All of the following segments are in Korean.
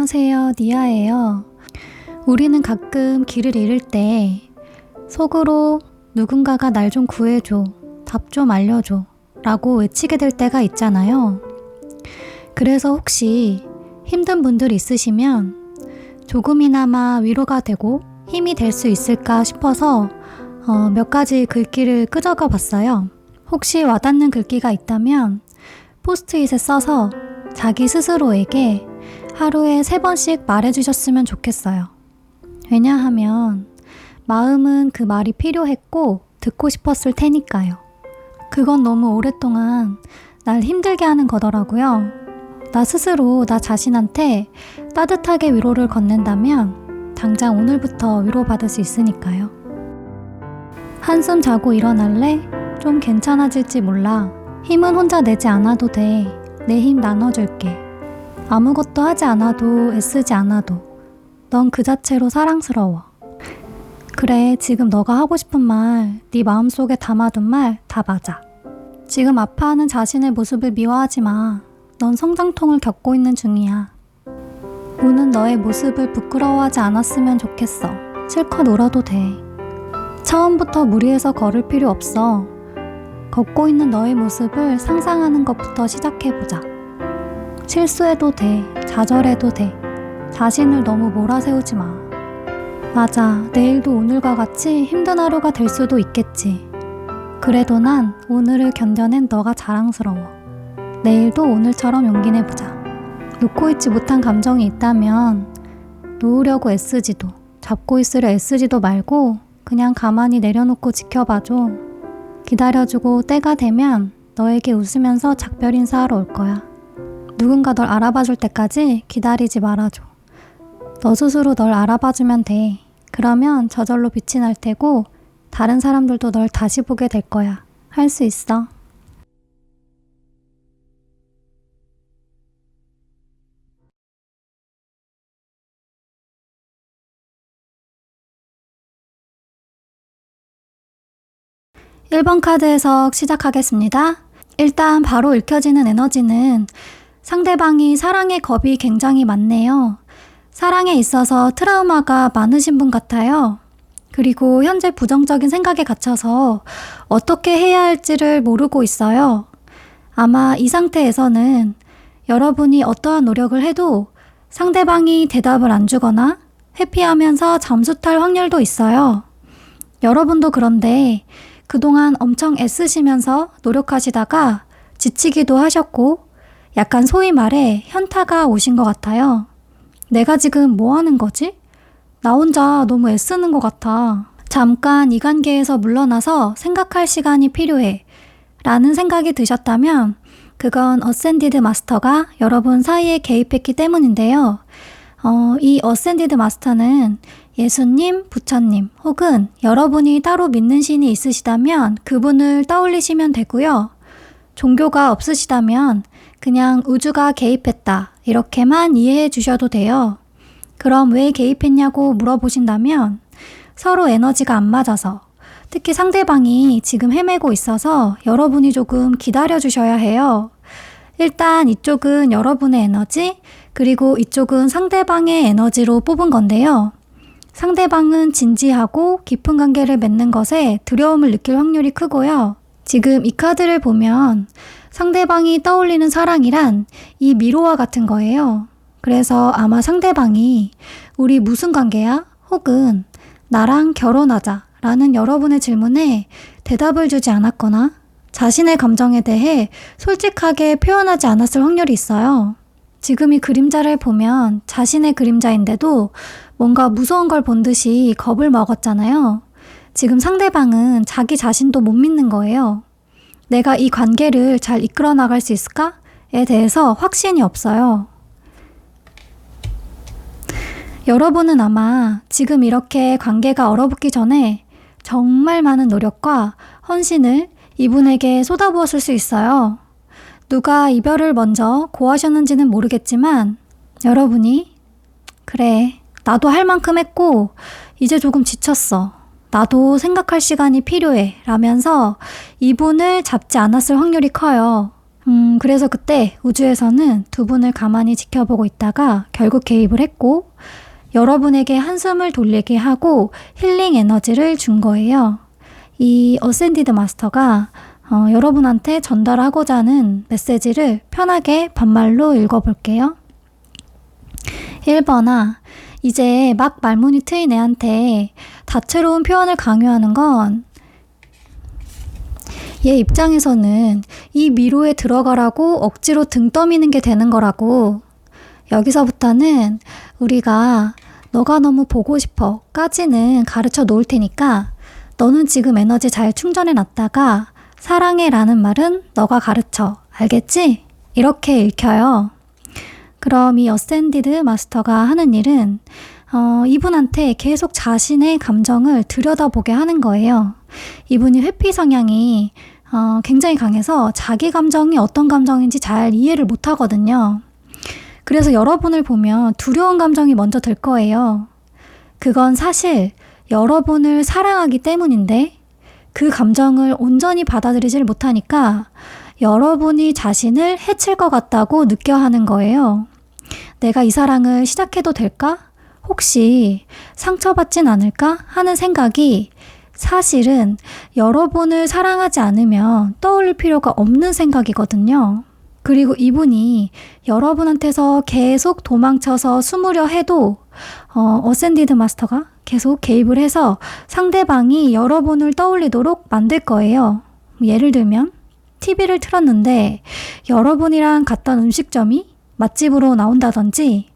안녕하세요, 니아예요. 우리는 가끔 길을 잃을 때 속으로 누군가가 날 좀 구해줘, 답 좀 알려줘 라고 외치게 될 때가 있잖아요. 그래서 혹시 힘든 분들 있으시면 조금이나마 위로가 되고 힘이 될 수 있을까 싶어서 몇 가지 글귀를 끄적여 봤어요. 혹시 와닿는 글귀가 있다면 포스트잇에 써서 자기 스스로에게 하루에 3번씩 말해주셨으면 좋겠어요. 왜냐하면 마음은 그 말이 필요했고 듣고 싶었을 테니까요. 그건 너무 오랫동안 날 힘들게 하는 거더라고요. 나 스스로 나 자신한테 따뜻하게 위로를 건넨다면 당장 오늘부터 위로받을 수 있으니까요. 한숨 자고 일어날래? 좀 괜찮아질지 몰라. 힘은 혼자 내지 않아도 돼. 내 힘 나눠줄게. 아무것도 하지 않아도 애쓰지 않아도 넌 그 자체로 사랑스러워. 그래, 지금 너가 하고 싶은 말, 네 마음속에 담아둔 말 다 맞아. 지금 아파하는 자신의 모습을 미워하지 마. 넌 성장통을 겪고 있는 중이야. 우는 너의 모습을 부끄러워하지 않았으면 좋겠어. 실컷 울어도 돼. 처음부터 무리해서 걸을 필요 없어. 걷고 있는 너의 모습을 상상하는 것부터 시작해보자. 실수해도 돼. 좌절해도 돼. 자신을 너무 몰아세우지 마. 맞아. 내일도 오늘과 같이 힘든 하루가 될 수도 있겠지. 그래도 난 오늘을 견뎌낸 너가 자랑스러워. 내일도 오늘처럼 용기 내보자. 놓고 있지 못한 감정이 있다면 놓으려고 애쓰지도 잡고 있으려 애쓰지도 말고 그냥 가만히 내려놓고 지켜봐줘. 기다려주고 때가 되면 너에게 웃으면서 작별 인사하러 올 거야. 누군가 널 알아봐줄 때까지 기다리지 말아줘. 너 스스로 널 알아봐주면 돼. 그러면 저절로 빛이 날 테고 다른 사람들도 널 다시 보게 될 거야. 할 수 있어. (1번) 카드 해석 시작하겠습니다. 일단 바로 읽혀지는 에너지는 상대방이 사랑의 겁이 굉장히 많네요. 사랑에 있어서 트라우마가 많으신 분 같아요. 그리고 현재 부정적인 생각에 갇혀서 어떻게 해야 할지를 모르고 있어요. 아마 이 상태에서는 여러분이 어떠한 노력을 해도 상대방이 대답을 안 주거나 회피하면서 잠수 탈 확률도 있어요. 여러분도 그런데 그동안 엄청 애쓰시면서 노력하시다가 지치기도 하셨고 약간 소위 말해 현타가 오신 것 같아요. 내가 지금 뭐 하는 거지? 나 혼자 너무 애쓰는 것 같아. 잠깐 이 관계에서 물러나서 생각할 시간이 필요해 라는 생각이 드셨다면 그건 어센디드 마스터가 여러분 사이에 개입했기 때문인데요. 이 어센디드 마스터는 예수님, 부처님 혹은 여러분이 따로 믿는 신이 있으시다면 그분을 떠올리시면 되고요. 종교가 없으시다면 그냥 우주가 개입했다 이렇게만 이해해 주셔도 돼요. 그럼 왜 개입했냐고 물어보신다면 서로 에너지가 안 맞아서, 특히 상대방이 지금 헤매고 있어서 여러분이 조금 기다려 주셔야 해요. 일단 이쪽은 여러분의 에너지, 그리고 이쪽은 상대방의 에너지로 뽑은 건데요. 상대방은 진지하고 깊은 관계를 맺는 것에 두려움을 느낄 확률이 크고요. 지금 이 카드를 보면 상대방이 떠올리는 사랑이란 이 미로와 같은 거예요. 그래서 아마 상대방이 우리 무슨 관계야? 혹은 나랑 결혼하자 라는 여러분의 질문에 대답을 주지 않았거나 자신의 감정에 대해 솔직하게 표현하지 않았을 확률이 있어요. 지금 이 그림자를 보면 자신의 그림자인데도 뭔가 무서운 걸 본 듯이 겁을 먹었잖아요. 지금 상대방은 자기 자신도 못 믿는 거예요. 내가 이 관계를 잘 이끌어 나갈 수 있을까?에 대해서 확신이 없어요. 여러분은 아마 지금 이렇게 관계가 얼어붙기 전에 정말 많은 노력과 헌신을 이분에게 쏟아부었을 수 있어요. 누가 이별을 먼저 고하셨는지는 모르겠지만 여러분이 그래, 나도 할 만큼 했고 이제 조금 지쳤어. 나도 생각할 시간이 필요해 라면서 이분을 잡지 않았을 확률이 커요. 그래서 그때 우주에서는 두 분을 가만히 지켜보고 있다가 결국 개입을 했고 여러분에게 한숨을 돌리게 하고 힐링 에너지를 준 거예요. 이 어센디드 마스터가 여러분한테 전달하고자 하는 메시지를 편하게 반말로 읽어볼게요. 1번아, 이제 막 말문이 트인 애한테 다채로운 표현을 강요하는 건 얘 입장에서는 이 미로에 들어가라고 억지로 등 떠미는 게 되는 거라고. 여기서부터는 우리가 너가 너무 보고 싶어 까지는 가르쳐 놓을 테니까 너는 지금 에너지 잘 충전해 놨다가 사랑해 라는 말은 너가 가르쳐. 알겠지? 이렇게 읽혀요. 그럼 이 어센디드 마스터가 하는 일은 이분한테 계속 자신의 감정을 들여다보게 하는 거예요. 이분이 회피 성향이 굉장히 강해서 자기 감정이 어떤 감정인지 잘 이해를 못 하거든요. 그래서 여러분을 보면 두려운 감정이 먼저 들 거예요. 그건 사실 여러분을 사랑하기 때문인데 그 감정을 온전히 받아들이질 못하니까 여러분이 자신을 해칠 것 같다고 느껴 하는 거예요. 내가 이 사랑을 시작해도 될까? 혹시 상처받진 않을까? 하는 생각이 사실은 여러분을 사랑하지 않으면 떠올릴 필요가 없는 생각이거든요. 그리고 이분이 여러분한테서 계속 도망쳐서 숨으려 해도 어센디드 마스터가 계속 개입을 해서 상대방이 여러분을 떠올리도록 만들 거예요. 예를 들면 TV를 틀었는데 여러분이랑 갔던 음식점이 맛집으로 나온다든지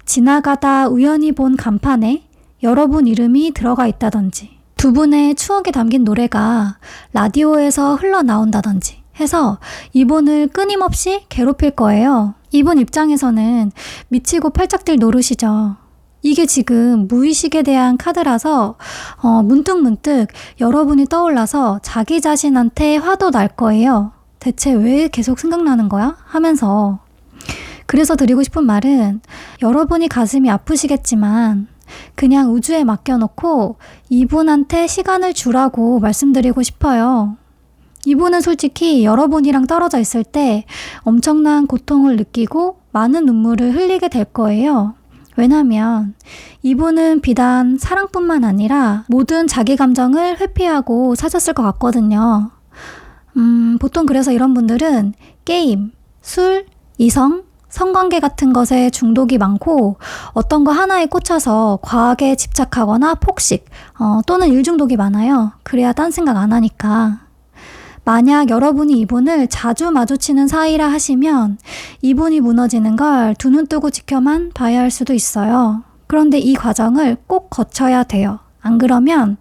지나가다 우연히 본 간판에 여러분 이름이 들어가 있다든지 두 분의 추억에 담긴 노래가 라디오에서 흘러나온다든지 해서 이분을 끊임없이 괴롭힐 거예요. 이분 입장에서는 미치고 팔짝뛸 노릇이죠. 이게 지금 무의식에 대한 카드라서 문득문득 여러분이 떠올라서 자기 자신한테 화도 날 거예요. 대체 왜 계속 생각나는 거야? 하면서. 그래서 드리고 싶은 말은 여러분이 가슴이 아프시겠지만 그냥 우주에 맡겨놓고 이분한테 시간을 주라고 말씀드리고 싶어요. 이분은 솔직히 여러분이랑 떨어져 있을 때 엄청난 고통을 느끼고 많은 눈물을 흘리게 될 거예요. 왜냐면 이분은 비단 사랑뿐만 아니라 모든 자기 감정을 회피하고 사셨을 것 같거든요. 보통 그래서 이런 분들은 게임, 술, 이성, 성관계 같은 것에 중독이 많고 어떤 거 하나에 꽂혀서 과하게 집착하거나 폭식 또는 일 중독이 많아요. 그래야 딴 생각 안 하니까. 만약 여러분이 이분을 자주 마주치는 사이라 하시면 이분이 무너지는 걸 두 눈 뜨고 지켜만 봐야 할 수도 있어요. 그런데 이 과정을 꼭 거쳐야 돼요. 안 그러면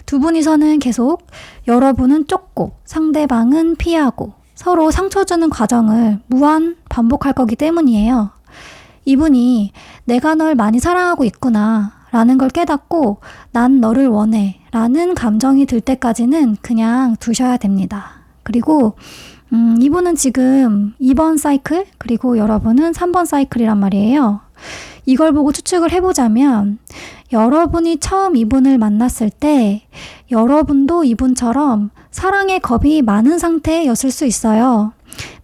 두 분이서는 계속 여러분은 쫓고 상대방은 피하고 서로 상처 주는 과정을 무한 반복할 거기 때문이에요. 이분이 내가 널 많이 사랑하고 있구나 라는 걸 깨닫고 난 너를 원해 라는 감정이 들 때까지는 그냥 두셔야 됩니다. 그리고 이분은 지금 2번 사이클 그리고 여러분은 3번 사이클이란 말이에요. 이걸 보고 추측을 해보자면 여러분이 처음 이분을 만났을 때 여러분도 이분처럼 사랑의 겁이 많은 상태였을 수 있어요.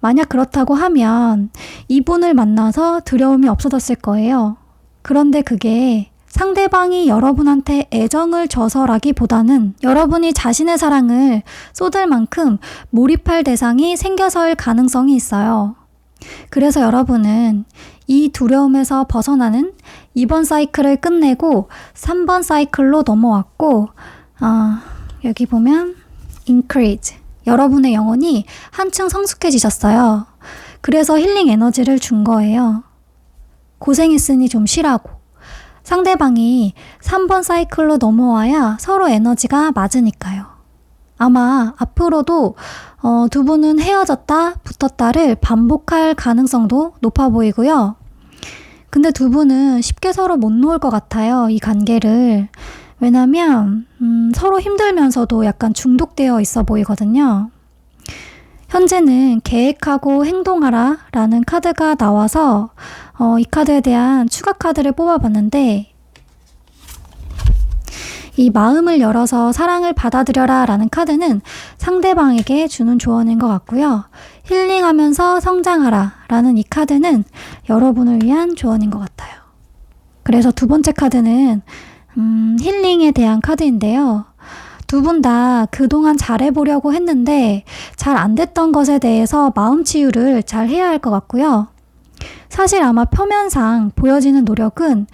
만약 그렇다고 하면 이분을 만나서 두려움이 없어졌을 거예요. 그런데 그게 상대방이 여러분한테 애정을 줘서라기보다는 여러분이 자신의 사랑을 쏟을 만큼 몰입할 대상이 생겨서일 가능성이 있어요. 그래서 여러분은 이 두려움에서 벗어나는 2번 사이클을 끝내고 3번 사이클로 넘어왔고 여기 보면 increase 여러분의 영혼이 한층 성숙해지셨어요. 그래서 힐링 에너지를 준 거예요. 고생했으니 좀 쉬라고. 상대방이 3번 사이클로 넘어와야 서로 에너지가 맞으니까요. 아마 앞으로도 두 분은 헤어졌다 붙었다를 반복할 가능성도 높아 보이고요. 근데 두 분은 쉽게 서로 못 놓을 것 같아요. 이 관계를. 왜냐면 서로 힘들면서도 약간 중독되어 있어 보이거든요. 현재는 계획하고 행동하라 라는 카드가 나와서 이 카드에 대한 추가 카드를 뽑아봤는데 이 마음을 열어서 사랑을 받아들여라 라는 카드는 상대방에게 주는 조언인 것 같고요. 힐링하면서 성장하라 라는 이 카드는 여러분을 위한 조언인 것 같아요. 그래서 두 번째 카드는 힐링에 대한 카드인데요. 두 분 다 그동안 잘해보려고 했는데 잘 안 됐던 것에 대해서 마음 치유를 잘 해야 할 것 같고요. 사실 아마 표면상 보여지는 노력은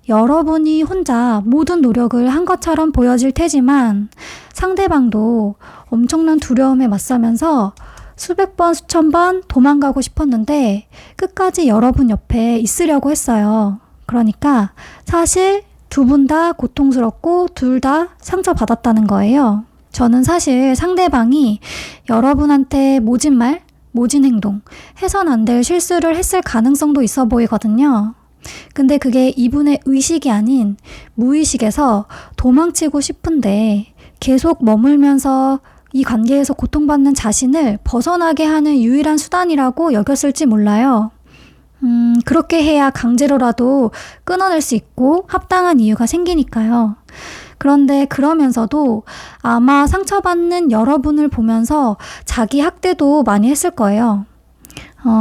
여러분이 혼자 모든 노력을 한 것처럼 보여질 테지만 상대방도 엄청난 두려움에 맞서면서 수백 번, 수천 번 도망가고 싶었는데 끝까지 여러분 옆에 있으려고 했어요. 그러니까 사실 두 분 다 고통스럽고 둘 다 상처받았다는 거예요. 저는 사실 상대방이 여러분한테 모진 말, 모진 행동, 해선 안 될 실수를 했을 가능성도 있어 보이거든요. 근데 그게 이분의 의식이 아닌 무의식에서 도망치고 싶은데 계속 머물면서 이 관계에서 고통받는 자신을 벗어나게 하는 유일한 수단이라고 여겼을지 몰라요. 그렇게 해야 강제로라도 끊어낼 수 있고 합당한 이유가 생기니까요. 그런데 그러면서도 아마 상처받는 여러분을 보면서 자기 학대도 많이 했을 거예요.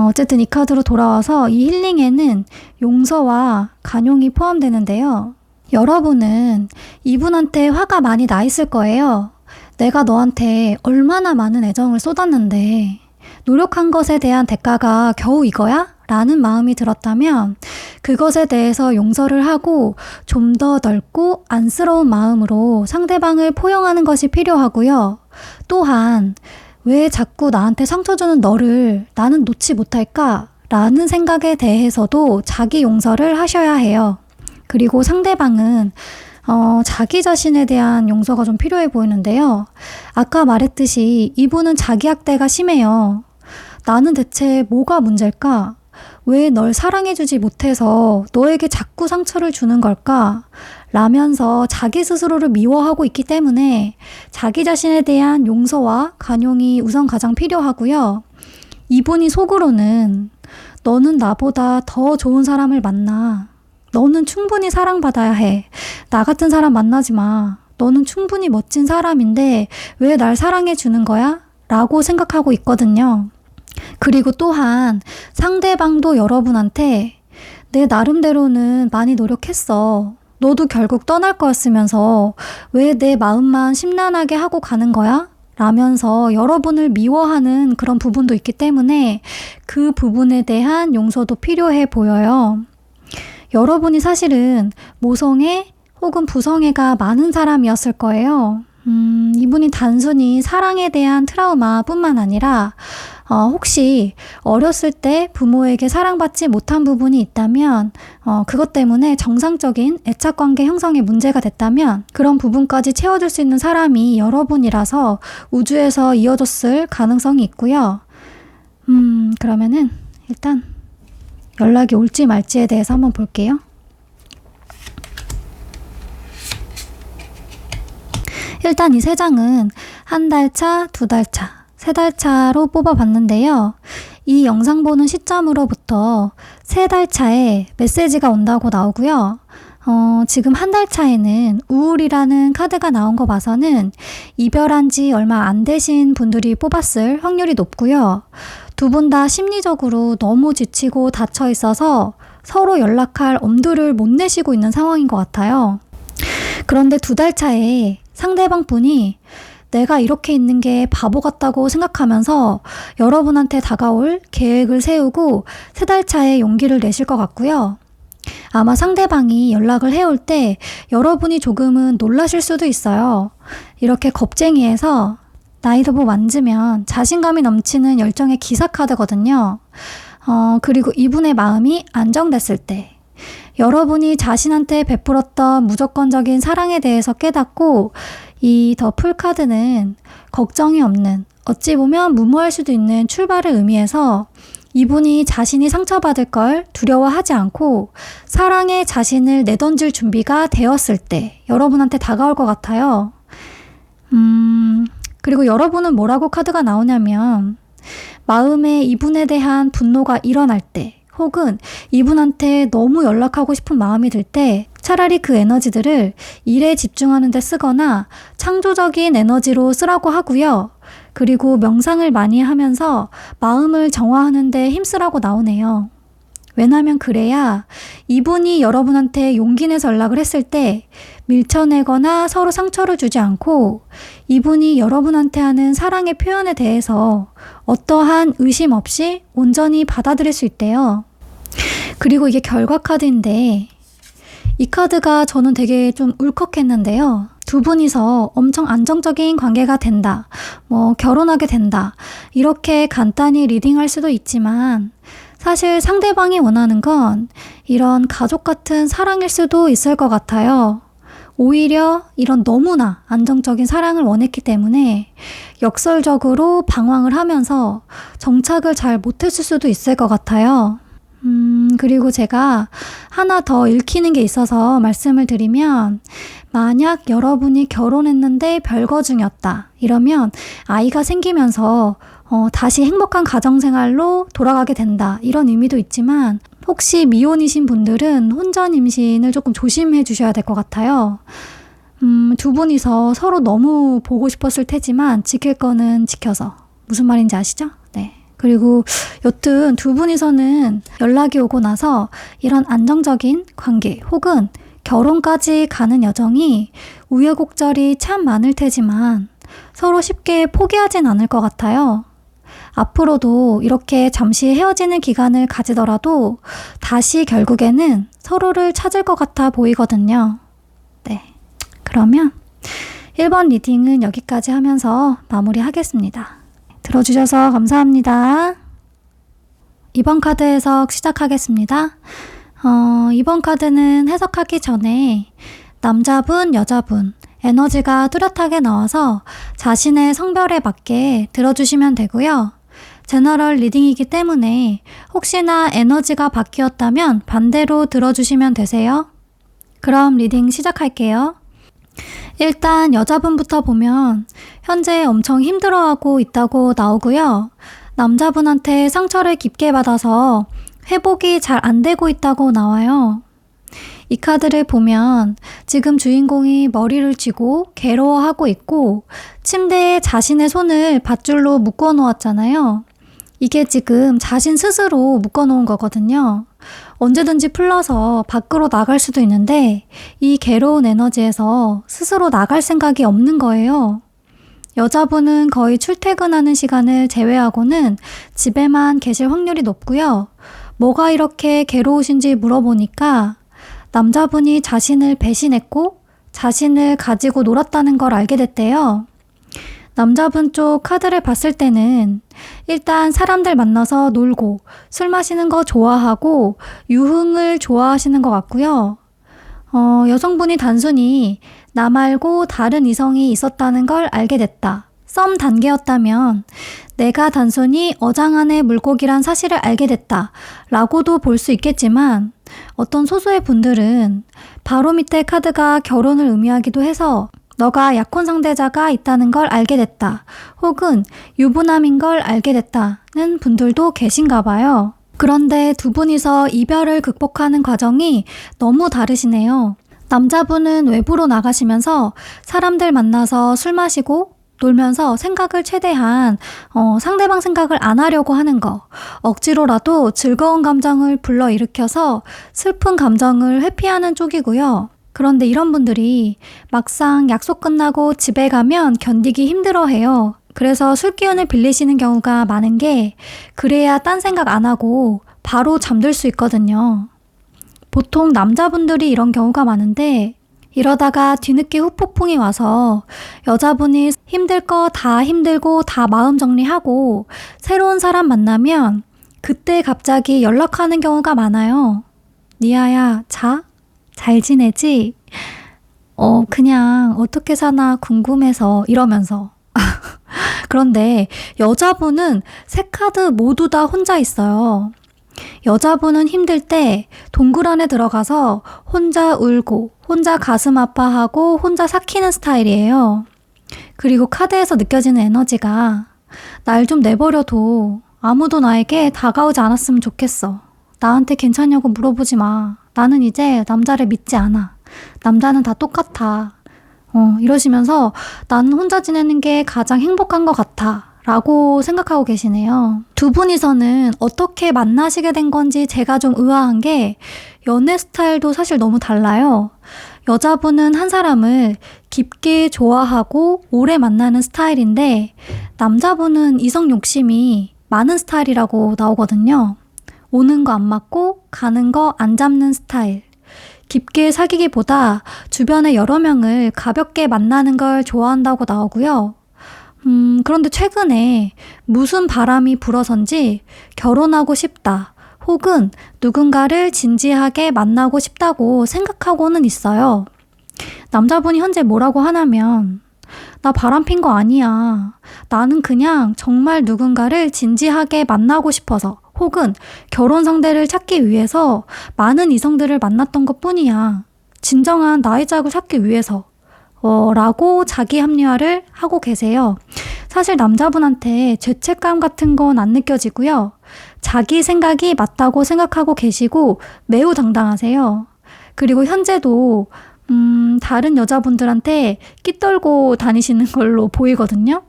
어쨌든 이 카드로 돌아와서 이 힐링에는 용서와 간용이 포함되는데요. 여러분은 이분한테 화가 많이 나 있을 거예요. 내가 너한테 얼마나 많은 애정을 쏟았는데 노력한 것에 대한 대가가 겨우 이거야? 라는 마음이 들었다면 그것에 대해서 용서를 하고 좀 더 넓고 안쓰러운 마음으로 상대방을 포용하는 것이 필요하고요. 또한 왜 자꾸 나한테 상처 주는 너를 나는 놓지 못할까? 라는 생각에 대해서도 자기 용서를 하셔야 해요. 그리고 상대방은 자기 자신에 대한 용서가 좀 필요해 보이는데요. 아까 말했듯이 이분은 자기 학대가 심해요. 나는 대체 뭐가 문제일까? 왜 널 사랑해주지 못해서 너에게 자꾸 상처를 주는 걸까? 라면서 자기 스스로를 미워하고 있기 때문에 자기 자신에 대한 용서와 간용이 우선 가장 필요하고요. 이분이 속으로는 너는 나보다 더 좋은 사람을 만나. 너는 충분히 사랑받아야 해. 나 같은 사람 만나지 마. 너는 충분히 멋진 사람인데 왜 날 사랑해 주는 거야? 라고 생각하고 있거든요. 그리고 또한 상대방도 여러분한테 내 나름대로는 많이 노력했어. 너도 결국 떠날 거였으면서 왜 내 마음만 심란하게 하고 가는 거야? 라면서 여러분을 미워하는 그런 부분도 있기 때문에 그 부분에 대한 용서도 필요해 보여요. 여러분이 사실은 모성애 혹은 부성애가 많은 사람이었을 거예요. 이분이 단순히 사랑에 대한 트라우마뿐만 아니라 혹시 어렸을 때 부모에게 사랑받지 못한 부분이 있다면 그것 때문에 정상적인 애착관계 형성에 문제가 됐다면 그런 부분까지 채워줄 수 있는 사람이 여러분이라서 우주에서 이어졌을 가능성이 있고요. 그러면은 일단 연락이 올지 말지에 대해서 한번 볼게요. 일단 이 세 장은 한 달 차, 두 달 차, 세 달 차로 뽑아봤는데요. 이 영상 보는 시점으로부터 세 달 차에 메시지가 온다고 나오고요. 지금 한 달 차에는 우울이라는 카드가 나온 거 봐서는 이별한 지 얼마 안 되신 분들이 뽑았을 확률이 높고요. 두 분 다 심리적으로 너무 지치고 닫혀 있어서 서로 연락할 엄두를 못 내시고 있는 상황인 것 같아요. 그런데 두 달 차에 상대방 분이 내가 이렇게 있는 게 바보 같다고 생각하면서 여러분한테 다가올 계획을 세우고 세 달 차에 용기를 내실 것 같고요. 아마 상대방이 연락을 해올 때 여러분이 조금은 놀라실 수도 있어요. 이렇게 겁쟁이에서 나이도 뭐 만지면 자신감이 넘치는 열정의 기사 카드거든요. 그리고 이분의 마음이 안정됐을 때 여러분이 자신한테 베풀었던 무조건적인 사랑에 대해서 깨닫고 이 더 풀 카드는 걱정이 없는 어찌 보면 무모할 수도 있는 출발을 의미해서 이분이 자신이 상처받을 걸 두려워하지 않고 사랑에 자신을 내던질 준비가 되었을 때 여러분한테 다가올 것 같아요. 그리고 여러분은 뭐라고 카드가 나오냐면 마음에 이분에 대한 분노가 일어날 때 혹은 이분한테 너무 연락하고 싶은 마음이 들 때 차라리 그 에너지들을 일에 집중하는 데 쓰거나 창조적인 에너지로 쓰라고 하고요. 그리고 명상을 많이 하면서 마음을 정화하는 데 힘쓰라고 나오네요. 왜냐면 그래야 이분이 여러분한테 용기 내서 연락을 했을 때 밀쳐내거나 서로 상처를 주지 않고 이분이 여러분한테 하는 사랑의 표현에 대해서 어떠한 의심 없이 온전히 받아들일 수 있대요. 그리고 이게 결과 카드인데 이 카드가 저는 되게 좀 울컥했는데요. 두 분이서 엄청 안정적인 관계가 된다, 결혼하게 된다, 이렇게 간단히 리딩할 수도 있지만 사실 상대방이 원하는 건 이런 가족 같은 사랑일 수도 있을 것 같아요. 오히려 이런 너무나 안정적인 사랑을 원했기 때문에 역설적으로 방황을 하면서 정착을 잘 못했을 수도 있을 것 같아요. 그리고 제가 하나 더 읽히는 게 있어서 말씀을 드리면, 만약 여러분이 결혼했는데 별거 중이었다 이러면 아이가 생기면서 다시 행복한 가정생활로 돌아가게 된다, 이런 의미도 있지만 혹시 미혼이신 분들은 혼전 임신을 조금 조심해 주셔야 될 것 같아요. 두 분이서 서로 너무 보고 싶었을 테지만 지킬 거는 지켜서. 무슨 말인지 아시죠? 네. 그리고 여튼 두 분이서는 연락이 오고 나서 이런 안정적인 관계 혹은 결혼까지 가는 여정이 우여곡절이 참 많을 테지만 서로 쉽게 포기하진 않을 것 같아요. 앞으로도 이렇게 잠시 헤어지는 기간을 가지더라도 다시 결국에는 서로를 찾을 것 같아 보이거든요. 네. 그러면 1번 리딩은 여기까지 하면서 마무리하겠습니다. 들어주셔서 감사합니다. 2번 카드 해석 시작하겠습니다. 이번 카드는 해석하기 전에 남자분, 여자분 에너지가 뚜렷하게 나와서 자신의 성별에 맞게 들어주시면 되고요. 제너럴 리딩이기 때문에 혹시나 에너지가 바뀌었다면 반대로 들어주시면 되세요. 그럼 리딩 시작할게요. 일단 여자분부터 보면 현재 엄청 힘들어하고 있다고 나오고요. 남자분한테 상처를 깊게 받아서 회복이 잘 안 되고 있다고 나와요. 이 카드를 보면 지금 주인공이 머리를 쥐고 괴로워하고 있고 침대에 자신의 손을 밧줄로 묶어 놓았잖아요. 이게 지금 자신 스스로 묶어 놓은 거거든요. 언제든지 풀러서 밖으로 나갈 수도 있는데 이 괴로운 에너지에서 스스로 나갈 생각이 없는 거예요. 여자분은 거의 출퇴근하는 시간을 제외하고는 집에만 계실 확률이 높고요. 뭐가 이렇게 괴로우신지 물어보니까 남자분이 자신을 배신했고 자신을 가지고 놀았다는 걸 알게 됐대요. 남자분 쪽 카드를 봤을 때는 일단 사람들 만나서 놀고 술 마시는 거 좋아하고 유흥을 좋아하시는 것 같고요. 여성분이 단순히 나 말고 다른 이성이 있었다는 걸 알게 됐다. 썸 단계였다면 내가 단순히 어장 안의 물고기란 사실을 알게 됐다 라고도 볼 수 있겠지만 어떤 소수의 분들은 바로 밑에 카드가 결혼을 의미하기도 해서 너가 약혼 상대자가 있다는 걸 알게 됐다 혹은 유부남인 걸 알게 됐다는 분들도 계신가 봐요. 그런데 두 분이서 이별을 극복하는 과정이 너무 다르시네요. 남자분은 외부로 나가시면서 사람들 만나서 술 마시고 놀면서 생각을 최대한 상대방 생각을 안 하려고 하는 거, 억지로라도 즐거운 감정을 불러일으켜서 슬픈 감정을 회피하는 쪽이고요. 그런데 이런 분들이 막상 약속 끝나고 집에 가면 견디기 힘들어해요. 그래서 술 기운을 빌리시는 경우가 많은 게 그래야 딴 생각 안 하고 바로 잠들 수 있거든요. 보통 남자분들이 이런 경우가 많은데 이러다가 뒤늦게 후폭풍이 와서 여자분이 힘들 거 다 힘들고 다 마음 정리하고 새로운 사람 만나면 그때 갑자기 연락하는 경우가 많아요. 니아야, 자? 잘 지내지? 그냥 어떻게 사나 궁금해서 이러면서. 그런데 여자분은 세 카드 모두 다 혼자 있어요. 여자분은 힘들 때 동굴 안에 들어가서 혼자 울고 혼자 가슴 아파하고 혼자 삭히는 스타일이에요. 그리고 카드에서 느껴지는 에너지가 날 좀 내버려둬. 아무도 나에게 다가오지 않았으면 좋겠어. 나한테 괜찮냐고 물어보지 마. 나는 이제 남자를 믿지 않아. 남자는 다 똑같아. 이러시면서 나는 혼자 지내는 게 가장 행복한 것 같아 라고 생각하고 계시네요. 두 분이서는 어떻게 만나시게 된 건지 제가 좀 의아한 게 연애 스타일도 사실 너무 달라요. 여자분은 한 사람을 깊게 좋아하고 오래 만나는 스타일인데 남자분은 이성 욕심이 많은 스타일이라고 나오거든요. 오는 거 안 맞고 가는 거 안 잡는 스타일. 깊게 사귀기보다 주변에 여러 명을 가볍게 만나는 걸 좋아한다고 나오고요. 그런데 최근에 무슨 바람이 불어선지 결혼하고 싶다 혹은 누군가를 진지하게 만나고 싶다고 생각하고는 있어요. 남자분이 현재 뭐라고 하냐면 나 바람핀 거 아니야. 나는 그냥 정말 누군가를 진지하게 만나고 싶어서 혹은 결혼 상대를 찾기 위해서 많은 이성들을 만났던 것 뿐이야. 진정한 나의 짝을 찾기 위해서 라고 자기 합리화를 하고 계세요. 사실 남자분한테 죄책감 같은 건 안 느껴지고요. 자기 생각이 맞다고 생각하고 계시고 매우 당당하세요. 그리고 현재도 다른 여자분들한테 끼떨고 다니시는 걸로 보이거든요.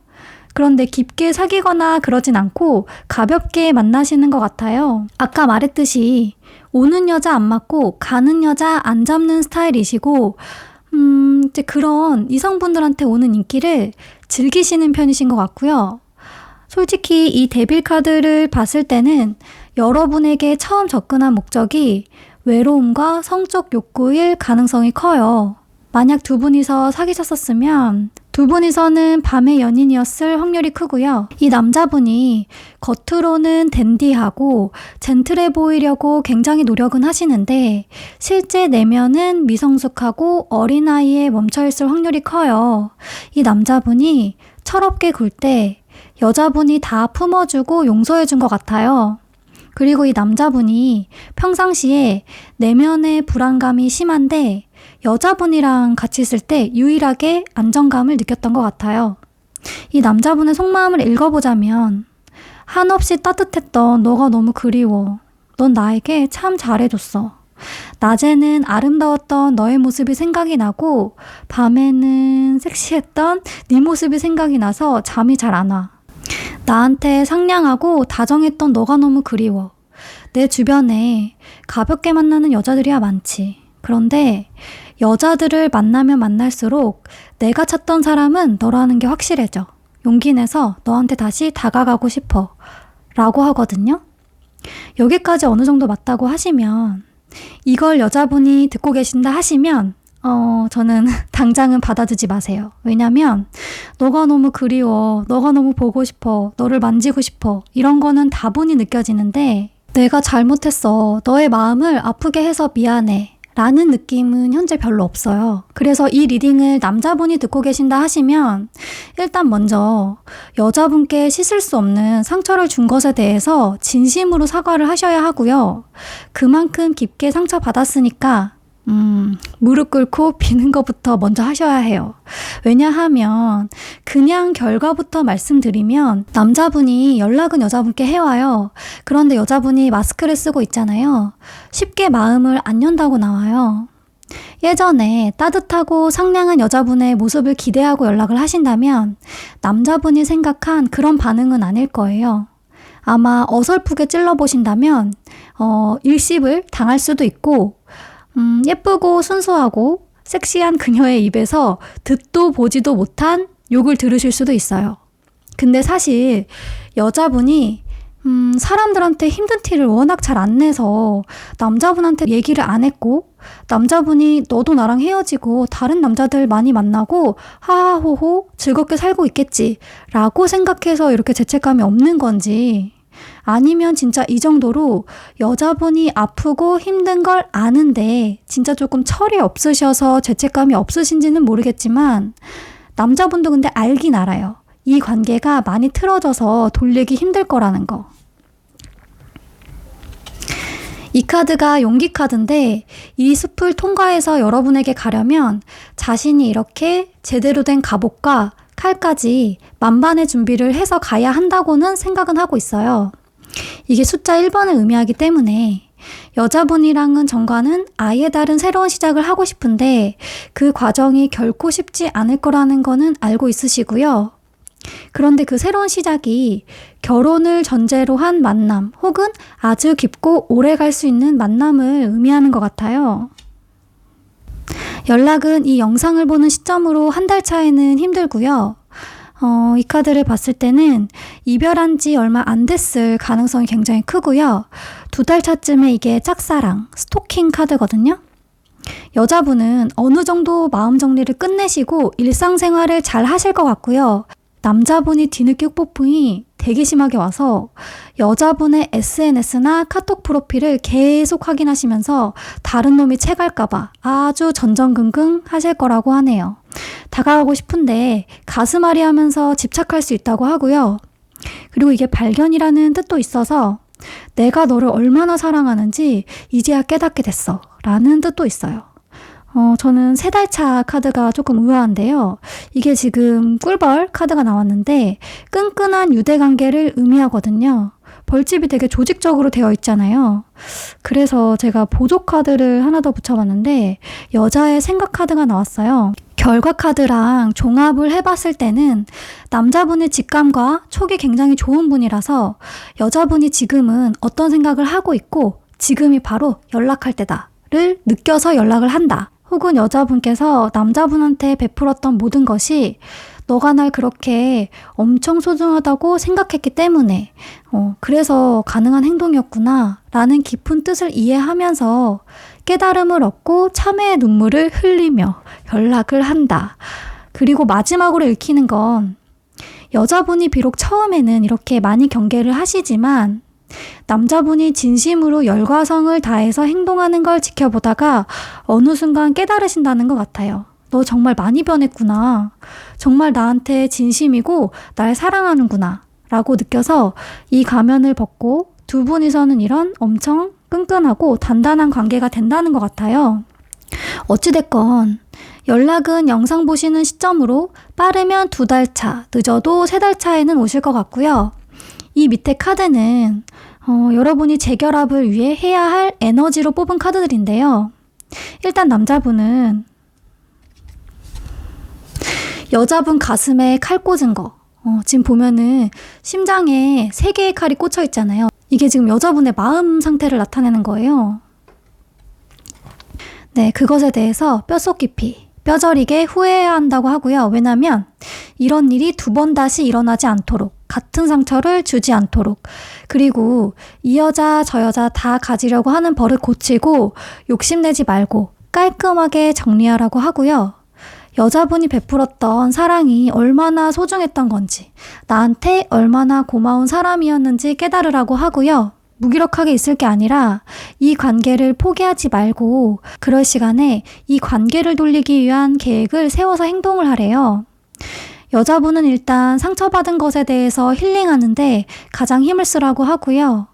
그런데 깊게 사귀거나 그러진 않고 가볍게 만나시는 것 같아요. 아까 말했듯이 오는 여자 안 맞고 가는 여자 안 잡는 스타일이시고 이제 그런 이성분들한테 오는 인기를 즐기시는 편이신 것 같고요. 솔직히 이 데빌 카드를 봤을 때는 여러분에게 처음 접근한 목적이 외로움과 성적 욕구일 가능성이 커요. 만약 두 분이서 사귀셨었으면 두 분이서는 밤의 연인이었을 확률이 크고요. 이 남자분이 겉으로는 댄디하고 젠틀해 보이려고 굉장히 노력은 하시는데 실제 내면은 미성숙하고 어린아이에 멈춰있을 확률이 커요. 이 남자분이 철없게 굴 때 여자분이 다 품어주고 용서해준 것 같아요. 그리고 이 남자분이 평상시에 내면의 불안감이 심한데 여자분이랑 같이 있을 때 유일하게 안정감을 느꼈던 것 같아요. 이 남자분의 속마음을 읽어보자면 한없이 따뜻했던 너가 너무 그리워. 넌 나에게 참 잘해줬어. 낮에는 아름다웠던 너의 모습이 생각이 나고 밤에는 섹시했던 네 모습이 생각이 나서 잠이 잘 안 와. 나한테 상냥하고 다정했던 너가 너무 그리워. 내 주변에 가볍게 만나는 여자들이야 많지. 그런데 여자들을 만나면 만날수록 내가 찾던 사람은 너라는 게 확실해져. 용기 내서 너한테 다시 다가가고 싶어. 라고 하거든요. 여기까지 어느 정도 맞다고 하시면 이걸 여자분이 듣고 계신다 하시면 저는 당장은 받아주지 마세요. 왜냐면 너가 너무 그리워, 너가 너무 보고 싶어, 너를 만지고 싶어 이런 거는 다분히 느껴지는데 내가 잘못했어, 너의 마음을 아프게 해서 미안해 라는 느낌은 현재 별로 없어요. 그래서 이 리딩을 남자분이 듣고 계신다 하시면 일단 먼저 여자분께 씻을 수 없는 상처를 준 것에 대해서 진심으로 사과를 하셔야 하고요. 그만큼 깊게 상처받았으니까 무릎 꿇고 비는 것부터 먼저 하셔야 해요. 왜냐하면 그냥 결과부터 말씀드리면 남자분이 연락은 여자분께 해와요. 그런데 여자분이 마스크를 쓰고 있잖아요. 쉽게 마음을 안 연다고 나와요. 예전에 따뜻하고 상냥한 여자분의 모습을 기대하고 연락을 하신다면 남자분이 생각한 그런 반응은 아닐 거예요. 아마 어설프게 찔러보신다면 일십을 당할 수도 있고 예쁘고 순수하고 섹시한 그녀의 입에서 듣도 보지도 못한 욕을 들으실 수도 있어요. 근데 사실 여자분이 사람들한테 힘든 티를 워낙 잘 안 내서 남자분한테 얘기를 안 했고 남자분이 너도 나랑 헤어지고 다른 남자들 많이 만나고 하하호호 즐겁게 살고 있겠지 라고 생각해서 이렇게 죄책감이 없는 건지 아니면 진짜 이 정도로 여자분이 아프고 힘든 걸 아는데 진짜 조금 철이 없으셔서 죄책감이 없으신지는 모르겠지만 남자분도 근데 알긴 알아요. 이 관계가 많이 틀어져서 돌리기 힘들 거라는 거. 이 카드가 용기 카드인데 이 숲을 통과해서 여러분에게 가려면 자신이 이렇게 제대로 된 갑옷과 칼까지 만반의 준비를 해서 가야 한다고는 생각은 하고 있어요. 이게 숫자 1번을 의미하기 때문에 여자분이랑은 정과는 아예 다른 새로운 시작을 하고 싶은데 그 과정이 결코 쉽지 않을 거라는 거는 알고 있으시고요. 그런데 그 새로운 시작이 결혼을 전제로 한 만남 혹은 아주 깊고 오래 갈 수 있는 만남을 의미하는 것 같아요. 연락은 이 영상을 보는 시점으로 한 달 차에는 힘들고요. 이 카드를 봤을 때는 이별한 지 얼마 안 됐을 가능성이 굉장히 크고요. 2달 차쯤에 이게 짝사랑, 스토킹 카드거든요. 여자분은 어느 정도 마음 정리를 끝내시고 일상생활을 잘 하실 것 같고요. 남자분이 뒤늦게 폭풍이 되게 심하게 와서 여자분의 SNS나 카톡 프로필을 계속 확인하시면서 다른 놈이 채갈까봐 아주 전전긍긍 하실 거라고 하네요. 다가가고 싶은데 가슴앓이 하면서 집착할 수 있다고 하고요. 그리고 이게 발견이라는 뜻도 있어서 내가 너를 얼마나 사랑하는지 이제야 깨닫게 됐어 라는 뜻도 있어요. 저는 3달 차 카드가 조금 의아한데요. 이게 지금 꿀벌 카드가 나왔는데 끈끈한 유대관계를 의미하거든요. 벌집이 되게 조직적으로 되어 있잖아요. 그래서 제가 보조 카드를 하나 더 붙여봤는데 여자의 생각 카드가 나왔어요. 결과 카드랑 종합을 해봤을 때는 남자분의 직감과 촉이 굉장히 좋은 분이라서 여자분이 지금은 어떤 생각을 하고 있고 지금이 바로 연락할 때다를 느껴서 연락을 한다. 혹은 여자분께서 남자분한테 베풀었던 모든 것이 너가 날 그렇게 엄청 소중하다고 생각했기 때문에 그래서 가능한 행동이었구나 라는 깊은 뜻을 이해하면서 깨달음을 얻고 참회의 눈물을 흘리며 연락을 한다. 그리고 마지막으로 읽히는 건 여자분이 비록 처음에는 이렇게 많이 경계를 하시지만 남자분이 진심으로 열과성을 다해서 행동하는 걸 지켜보다가 어느 순간 깨달으신다는 것 같아요. 너 정말 많이 변했구나. 정말 나한테 진심이고 날 사랑하는구나 라고 느껴서 이 가면을 벗고 두 분이서는 이런 엄청 끈끈하고 단단한 관계가 된다는 것 같아요. 어찌됐건 연락은 영상 보시는 시점으로 빠르면 2달 차, 늦어도 3달 차에는 오실 것 같고요. 이 밑에 카드는 여러분이 재결합을 위해 해야 할 에너지로 뽑은 카드들인데요. 일단 남자분은 여자분 가슴에 칼 꽂은 거 지금 보면은 심장에 3개의 칼이 꽂혀 있잖아요. 이게 지금 여자분의 마음 상태를 나타내는 거예요. 네, 그것에 대해서 뼛속 깊이 뼈저리게 후회해야 한다고 하고요. 왜냐면 이런 일이 2번 다시 일어나지 않도록 같은 상처를 주지 않도록 그리고 이 여자 저 여자 다 가지려고 하는 버릇 고치고 욕심내지 말고 깔끔하게 정리하라고 하고요. 여자분이 베풀었던 사랑이 얼마나 소중했던 건지 나한테 얼마나 고마운 사람이었는지 깨달으라고 하고요. 무기력하게 있을 게 아니라 이 관계를 포기하지 말고 그럴 시간에 이 관계를 돌리기 위한 계획을 세워서 행동을 하래요. 여자분은 일단 상처받은 것에 대해서 힐링하는데 가장 힘을 쓰라고 하고요.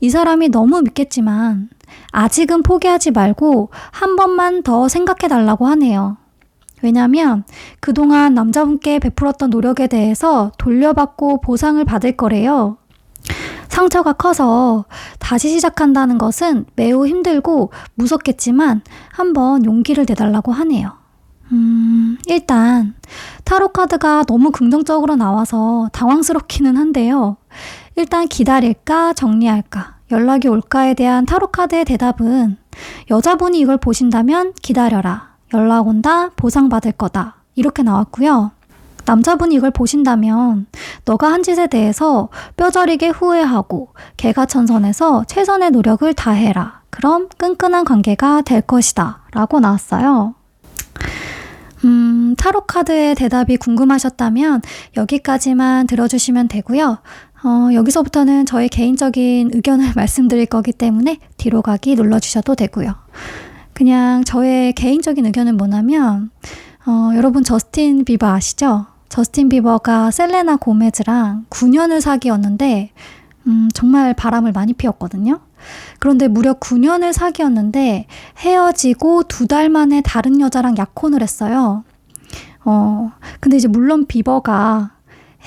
이 사람이 너무 믿겠지만 아직은 포기하지 말고 한 번만 더 생각해 달라고 하네요. 왜냐면 그동안 남자분께 베풀었던 노력에 대해서 돌려받고 보상을 받을 거래요. 상처가 커서 다시 시작한다는 것은 매우 힘들고 무섭겠지만 한번 용기를 내달라고 하네요. 일단 타로 카드가 너무 긍정적으로 나와서 당황스럽기는 한데요. 일단 기다릴까 정리할까 연락이 올까에 대한 타로 카드의 대답은 여자분이 이걸 보신다면 기다려라 연락 온다 보상받을 거다 이렇게 나왔고요. 남자분이 이걸 보신다면 너가 한 짓에 대해서 뼈저리게 후회하고 개가천선해서 최선의 노력을 다해라. 그럼 끈끈한 관계가 될 것이다 라고 나왔어요. 타로 카드의 대답이 궁금하셨다면 여기까지만 들어주시면 되고요. 여기서부터는 저의 개인적인 의견을 말씀드릴 거기 때문에 뒤로 가기 눌러주셔도 되고요. 그냥 저의 개인적인 의견은 뭐냐면 여러분 저스틴 비버 아시죠? 저스틴 비버가 셀레나 고메즈랑 9년을 사귀었는데 정말 바람을 많이 피웠거든요. 그런데 무려 9년을 사귀었는데 헤어지고 2달 만에 다른 여자랑 약혼을 했어요. 근데 이제 물론 비버가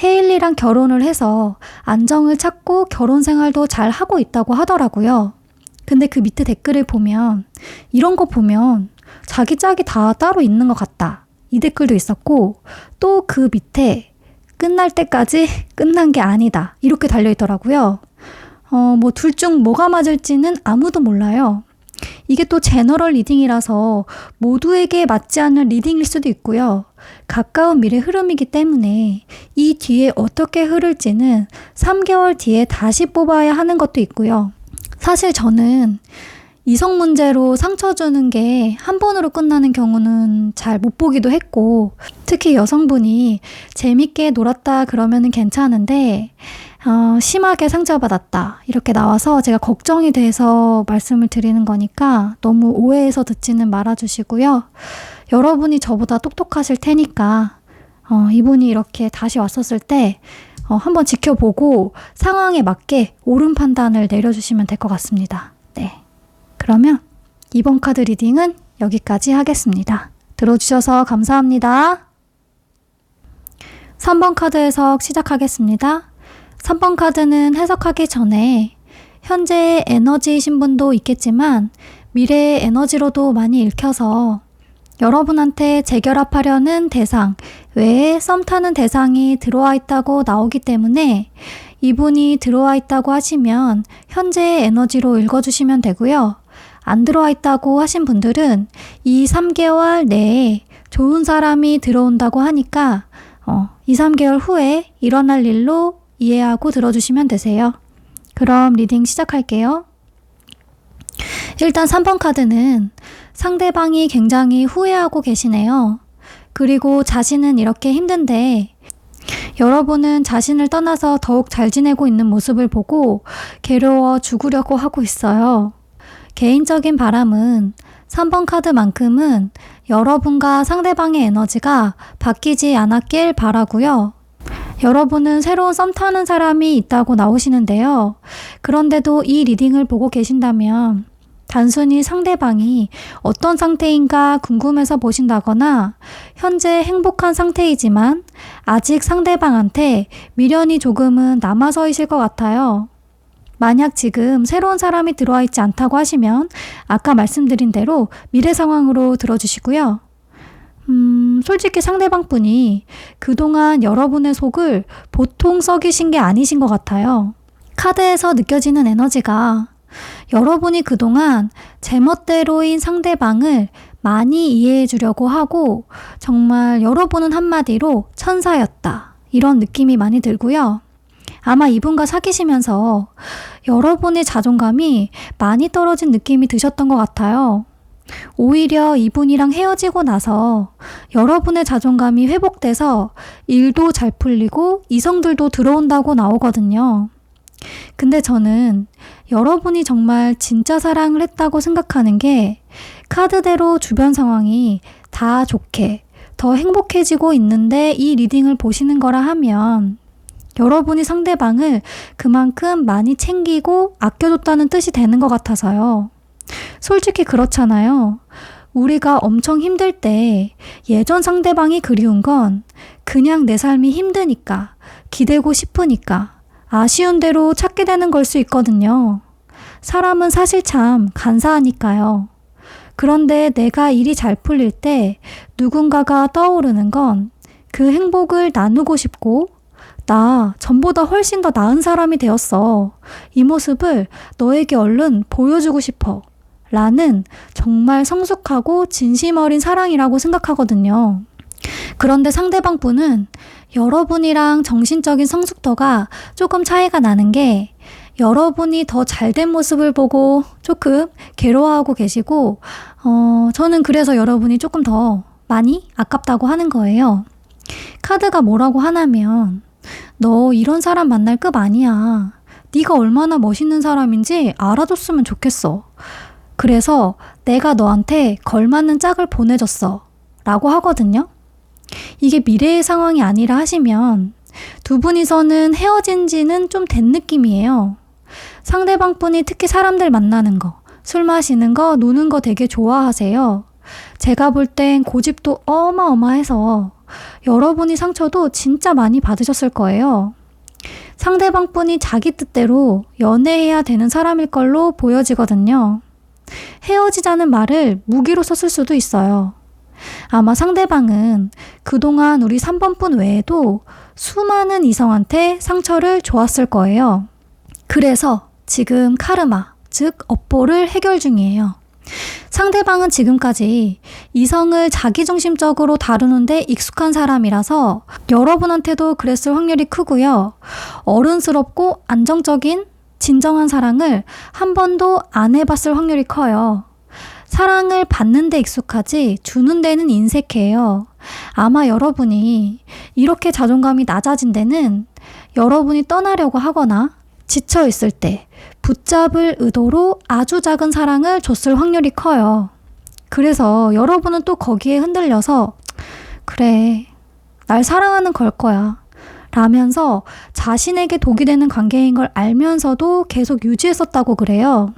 헤일리랑 결혼을 해서 안정을 찾고 결혼 생활도 잘 하고 있다고 하더라고요. 근데 그 밑에 댓글을 보면 이런 거 보면 자기 짝이 다 따로 있는 것 같다. 이 댓글도 있었고 또 그 밑에 끝날 때까지 끝난 게 아니다. 이렇게 달려있더라고요. 뭐 둘 중 뭐가 맞을지는 아무도 몰라요. 이게 또 제너럴 리딩이라서 모두에게 맞지 않는 리딩일 수도 있고요. 가까운 미래 흐름이기 때문에 이 뒤에 어떻게 흐를지는 3개월 뒤에 다시 뽑아야 하는 것도 있고요. 사실 저는 이성 문제로 상처 주는 게 한 번으로 끝나는 경우는 잘 못 보기도 했고, 특히 여성분이 재밌게 놀았다 그러면은 괜찮은데 심하게 상처받았다 이렇게 나와서 제가 걱정이 돼서 말씀을 드리는 거니까 너무 오해해서 듣지는 말아주시고요. 여러분이 저보다 똑똑하실 테니까 이분이 이렇게 다시 왔었을 때 한번 지켜보고 상황에 맞게 옳은 판단을 내려주시면 될 것 같습니다. 네, 그러면 이번 카드 리딩은 여기까지 하겠습니다. 들어주셔서 감사합니다. 3번 카드 해석 시작하겠습니다. 3번 카드는 해석하기 전에 현재의 에너지이신 분도 있겠지만 미래의 에너지로도 많이 읽혀서 여러분한테 재결합하려는 대상 외에 썸 타는 대상이 들어와 있다고 나오기 때문에 이분이 들어와 있다고 하시면 현재의 에너지로 읽어주시면 되고요. 안 들어와 있다고 하신 분들은 이 3개월 내에 좋은 사람이 들어온다고 하니까 2, 3개월 후에 일어날 일로 이해하고 들어주시면 되세요. 그럼 리딩 시작할게요. 일단 3번 카드는 상대방이 굉장히 후회하고 계시네요. 그리고 자신은 이렇게 힘든데 여러분은 자신을 떠나서 더욱 잘 지내고 있는 모습을 보고 괴로워 죽으려고 하고 있어요. 개인적인 바람은 3번 카드만큼은 여러분과 상대방의 에너지가 바뀌지 않았길 바라고요. 여러분은 새로운 썸 타는 사람이 있다고 나오시는데요. 그런데도 이 리딩을 보고 계신다면 단순히 상대방이 어떤 상태인가 궁금해서 보신다거나 현재 행복한 상태이지만 아직 상대방한테 미련이 조금은 남아서이실 것 같아요. 만약 지금 새로운 사람이 들어와 있지 않다고 하시면 아까 말씀드린 대로 미래 상황으로 들어주시고요. 솔직히 상대방분이 그동안 여러분의 속을 보통 썩이신 게 아니신 것 같아요. 카드에서 느껴지는 에너지가 여러분이 그동안 제멋대로인 상대방을 많이 이해해 주려고 하고 정말 여러분은 한마디로 천사였다. 이런 느낌이 많이 들고요. 아마 이분과 사귀시면서 여러분의 자존감이 많이 떨어진 느낌이 드셨던 것 같아요. 오히려 이분이랑 헤어지고 나서 여러분의 자존감이 회복돼서 일도 잘 풀리고 이성들도 들어온다고 나오거든요. 근데 저는 여러분이 정말 진짜 사랑을 했다고 생각하는 게 카드대로 주변 상황이 다 좋게 더 행복해지고 있는데 이 리딩을 보시는 거라 하면 여러분이 상대방을 그만큼 많이 챙기고 아껴줬다는 뜻이 되는 것 같아서요. 솔직히 그렇잖아요. 우리가 엄청 힘들 때 예전 상대방이 그리운 건 그냥 내 삶이 힘드니까, 기대고 싶으니까, 아쉬운 대로 찾게 되는 걸 수 있거든요. 사람은 사실 참 간사하니까요. 그런데 내가 일이 잘 풀릴 때 누군가가 떠오르는 건 그 행복을 나누고 싶고 나 전보다 훨씬 더 나은 사람이 되었어. 이 모습을 너에게 얼른 보여주고 싶어. 라는 정말 성숙하고 진심 어린 사랑이라고 생각하거든요. 그런데 상대방 분은 여러분이랑 정신적인 성숙도가 조금 차이가 나는 게 여러분이 더 잘된 모습을 보고 조금 괴로워하고 계시고 저는 그래서 여러분이 조금 더 많이 아깝다고 하는 거예요. 카드가 뭐라고 하냐면 너 이런 사람 만날 급 아니야. 네가 얼마나 멋있는 사람인지 알아줬으면 좋겠어. 그래서 내가 너한테 걸맞는 짝을 보내줬어. 라고 하거든요. 이게 미래의 상황이 아니라 하시면 두 분이서는 헤어진 지는 좀 된 느낌이에요. 상대방 분이 특히 사람들 만나는 거, 술 마시는 거, 노는 거 되게 좋아하세요. 제가 볼 땐 고집도 어마어마해서 여러분이 상처도 진짜 많이 받으셨을 거예요. 상대방뿐이 자기 뜻대로 연애해야 되는 사람일 걸로 보여지거든요. 헤어지자는 말을 무기로 썼을 수도 있어요. 아마 상대방은 그동안 우리 3번뿐 외에도 수많은 이성한테 상처를 줘왔을 거예요. 그래서 지금 카르마, 즉 업보를 해결 중이에요. 상대방은 지금까지 이성을 자기중심적으로 다루는데 익숙한 사람이라서 여러분한테도 그랬을 확률이 크고요. 어른스럽고 안정적인 진정한 사랑을 한 번도 안 해봤을 확률이 커요. 사랑을 받는 데 익숙하지 주는 데는 인색해요. 아마 여러분이 이렇게 자존감이 낮아진 데는 여러분이 떠나려고 하거나 지쳐있을 때 붙잡을 의도로 아주 작은 사랑을 줬을 확률이 커요. 그래서 여러분은 또 거기에 흔들려서 그래, 날 사랑하는 걸 거야 라면서 자신에게 독이 되는 관계인 걸 알면서도 계속 유지했었다고 그래요.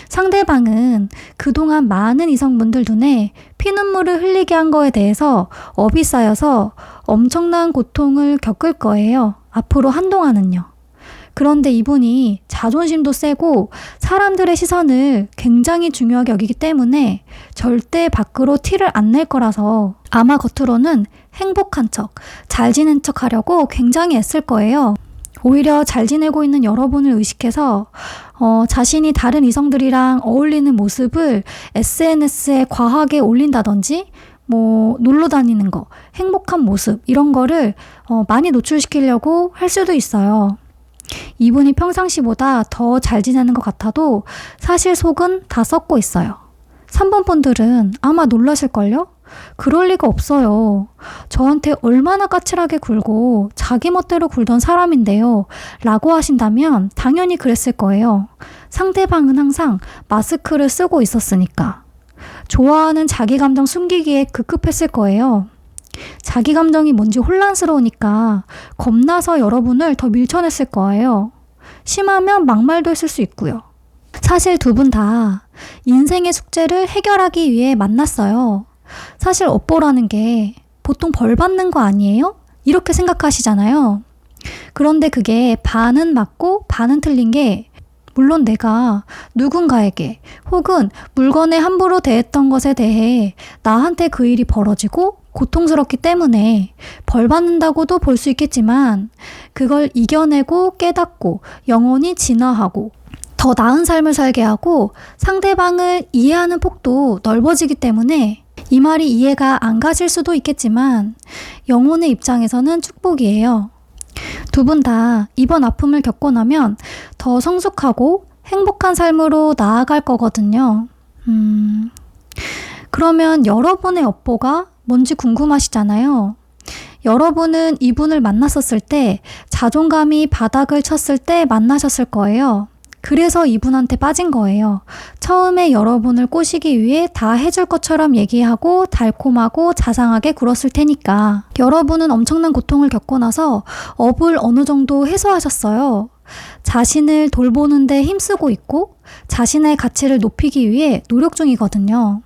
상대방은 그동안 많은 이성분들 눈에 피눈물을 흘리게 한 거에 대해서 업이 쌓여서 엄청난 고통을 겪을 거예요. 앞으로 한동안은요. 그런데 이분이 자존심도 세고 사람들의 시선을 굉장히 중요하게 여기기 때문에 절대 밖으로 티를 안 낼 거라서 아마 겉으로는 행복한 척, 잘 지낸 척 하려고 굉장히 애쓸 거예요. 오히려 잘 지내고 있는 여러분을 의식해서 자신이 다른 이성들이랑 어울리는 모습을 SNS에 과하게 올린다든지 놀러 다니는 거, 행복한 모습 이런 거를 많이 노출시키려고 할 수도 있어요. 이분이 평상시보다 더 잘 지내는 것 같아도 사실 속은 다 썩고 있어요. 3번 분들은 아마 놀라실걸요? 그럴 리가 없어요. 저한테 얼마나 까칠하게 굴고 자기 멋대로 굴던 사람인데요 라고 하신다면 당연히 그랬을 거예요. 상대방은 항상 마스크를 쓰고 있었으니까. 좋아하는 자기 감정 숨기기에 급급했을 거예요. 자기 감정이 뭔지 혼란스러우니까 겁나서 여러분을 더 밀쳐냈을 거예요. 심하면 막말도 했을 수 있고요. 사실 두 분 다 인생의 숙제를 해결하기 위해 만났어요. 사실 업보라는 게 보통 벌 받는 거 아니에요? 이렇게 생각하시잖아요. 그런데 그게 반은 맞고 반은 틀린 게 물론 내가 누군가에게 혹은 물건에 함부로 대했던 것에 대해 나한테 그 일이 벌어지고 고통스럽기 때문에 벌 받는다고도 볼 수 있겠지만 그걸 이겨내고 깨닫고 영원히 진화하고 더 나은 삶을 살게 하고 상대방을 이해하는 폭도 넓어지기 때문에 이 말이 이해가 안 가실 수도 있겠지만 영혼의 입장에서는 축복이에요. 두 분 다 이번 아픔을 겪고 나면 더 성숙하고 행복한 삶으로 나아갈 거거든요. 그러면 여러분의 업보가 뭔지 궁금하시잖아요. 여러분은 이분을 만났었을 때 자존감이 바닥을 쳤을 때 만나셨을 거예요. 그래서 이분한테 빠진 거예요. 처음에 여러분을 꼬시기 위해 다 해줄 것처럼 얘기하고 달콤하고 자상하게 굴었을 테니까. 여러분은 엄청난 고통을 겪고 나서 업을 어느 정도 해소하셨어요. 자신을 돌보는 데 힘쓰고 있고 자신의 가치를 높이기 위해 노력 중이거든요.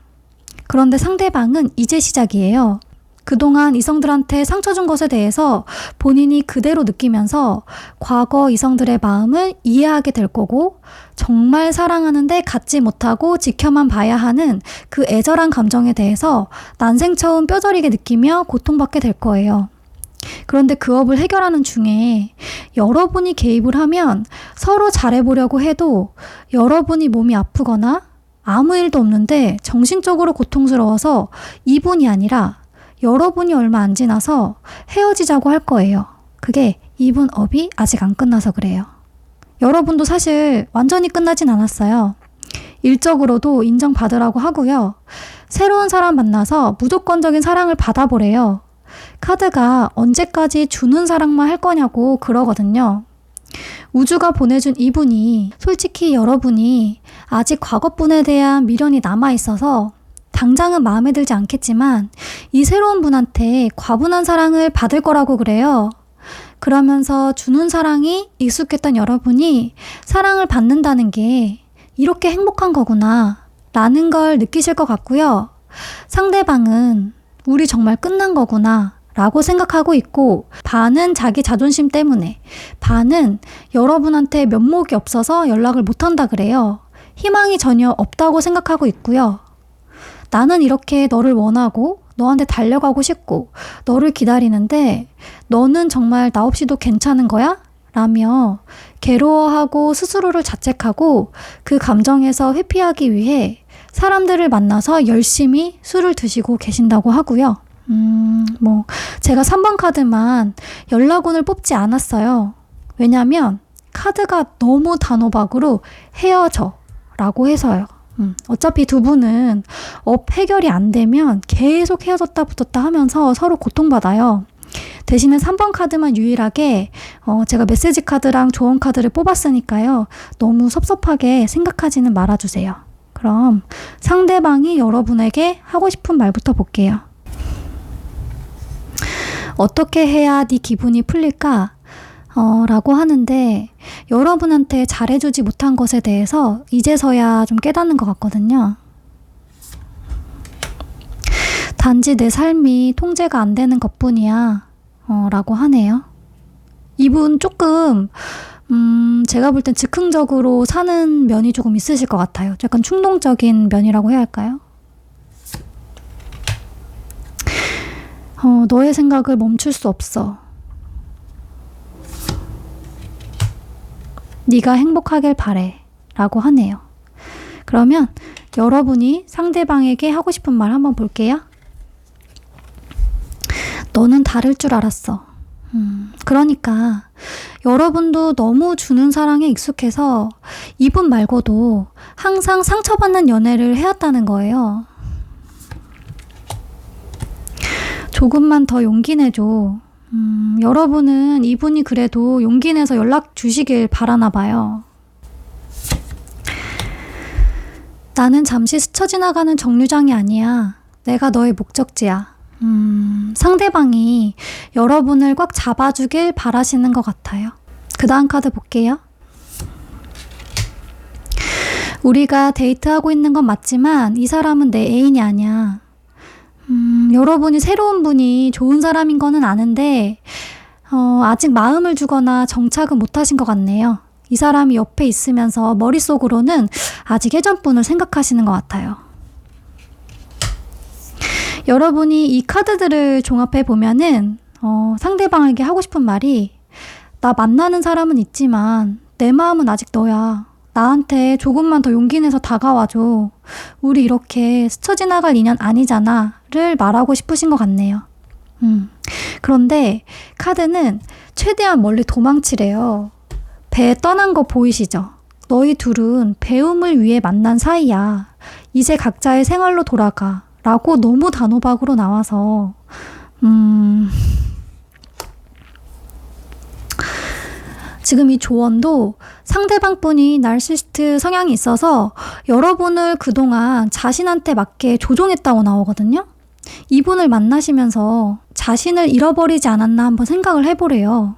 그런데 상대방은 이제 시작이에요. 그동안 이성들한테 상처 준 것에 대해서 본인이 그대로 느끼면서 과거 이성들의 마음을 이해하게 될 거고 정말 사랑하는데 갖지 못하고 지켜만 봐야 하는 그 애절한 감정에 대해서 난생 처음 뼈저리게 느끼며 고통받게 될 거예요. 그런데 그 업을 해결하는 중에 여러분이 개입을 하면 서로 잘해보려고 해도 여러분이 몸이 아프거나 아무 일도 없는데 정신적으로 고통스러워서 이분이 아니라 여러분이 얼마 안 지나서 헤어지자고 할 거예요. 그게 이분 업이 아직 안 끝나서 그래요. 여러분도 사실 완전히 끝나진 않았어요. 일적으로도 인정받으라고 하고요. 새로운 사람 만나서 무조건적인 사랑을 받아보래요. 카드가 언제까지 주는 사랑만 할 거냐고 그러거든요. 우주가 보내준 이분이 솔직히 여러분이 아직 과거분에 대한 미련이 남아있어서 당장은 마음에 들지 않겠지만 이 새로운 분한테 과분한 사랑을 받을 거라고 그래요. 그러면서 주는 사랑이 익숙했던 여러분이 사랑을 받는다는 게 이렇게 행복한 거구나 라는 걸 느끼실 것 같고요. 상대방은 우리 정말 끝난 거구나 라고 생각하고 있고, 반은 자기 자존심 때문에, 반은 여러분한테 면목이 없어서 연락을 못한다 그래요. 희망이 전혀 없다고 생각하고 있고요. 나는 이렇게 너를 원하고 너한테 달려가고 싶고 너를 기다리는데 너는 정말 나 없이도 괜찮은 거야? 라며 괴로워하고 스스로를 자책하고 그 감정에서 회피하기 위해 사람들을 만나서 열심히 술을 드시고 계신다고 하고요. 제가 3번 카드만 연락운을 뽑지 않았어요. 왜냐면 카드가 너무 단호박으로 헤어져 라고 해서요. 어차피 두 분은 업 해결이 안 되면 계속 헤어졌다 붙었다 하면서 서로 고통받아요. 대신에 3번 카드만 유일하게 제가 메시지 카드랑 조언 카드를 뽑았으니까요. 너무 섭섭하게 생각하지는 말아주세요. 그럼 상대방이 여러분에게 하고 싶은 말부터 볼게요. 어떻게 해야 네 기분이 풀릴까? 라고 하는데 여러분한테 잘해주지 못한 것에 대해서 이제서야 좀 깨닫는 것 같거든요. 단지 내 삶이 통제가 안 되는 것뿐이야 라고 하네요. 이분 조금 제가 볼 땐 즉흥적으로 사는 면이 조금 있으실 것 같아요. 약간 충동적인 면이라고 해야 할까요? 너의 생각을 멈출 수 없어. 네가 행복하길 바래 라고 하네요. 그러면 여러분이 상대방에게 하고 싶은 말 한번 볼게요. 너는 다를 줄 알았어. 그러니까 여러분도 너무 주는 사랑에 익숙해서 이분 말고도 항상 상처받는 연애를 해왔다는 거예요. 조금만 더 용기 내줘. 여러분은 이분이 그래도 용기 내서 연락 주시길 바라나 봐요. 나는 잠시 스쳐 지나가는 정류장이 아니야. 내가 너의 목적지야. 상대방이 여러분을 꽉 잡아주길 바라시는 것 같아요. 그 다음 카드 볼게요. 우리가 데이트하고 있는 건 맞지만 이 사람은 내 애인이 아니야. 여러분이 새로운 분이 좋은 사람인 거는 아는데 아직 마음을 주거나 정착은 못하신 것 같네요. 이 사람이 옆에 있으면서 머릿속으로는 아직 예전 분을 생각하시는 것 같아요. 여러분이 이 카드들을 종합해 보면은 상대방에게 하고 싶은 말이 나 만나는 사람은 있지만 내 마음은 아직 너야. 나한테 조금만 더 용기 내서 다가와줘. 우리 이렇게 스쳐 지나갈 인연 아니잖아 를 말하고 싶으신 것 같네요. 그런데 카드는 최대한 멀리 도망치래요. 배 떠난 거 보이시죠? 너희 둘은 배움을 위해 만난 사이야. 이제 각자의 생활로 돌아가 라고 너무 단호박으로 나와서 지금 이 조언도 상대방 분이 나르시시스트 성향이 있어서 여러분을 그동안 자신한테 맞게 조종했다고 나오거든요. 이분을 만나시면서 자신을 잃어버리지 않았나 한번 생각을 해보래요.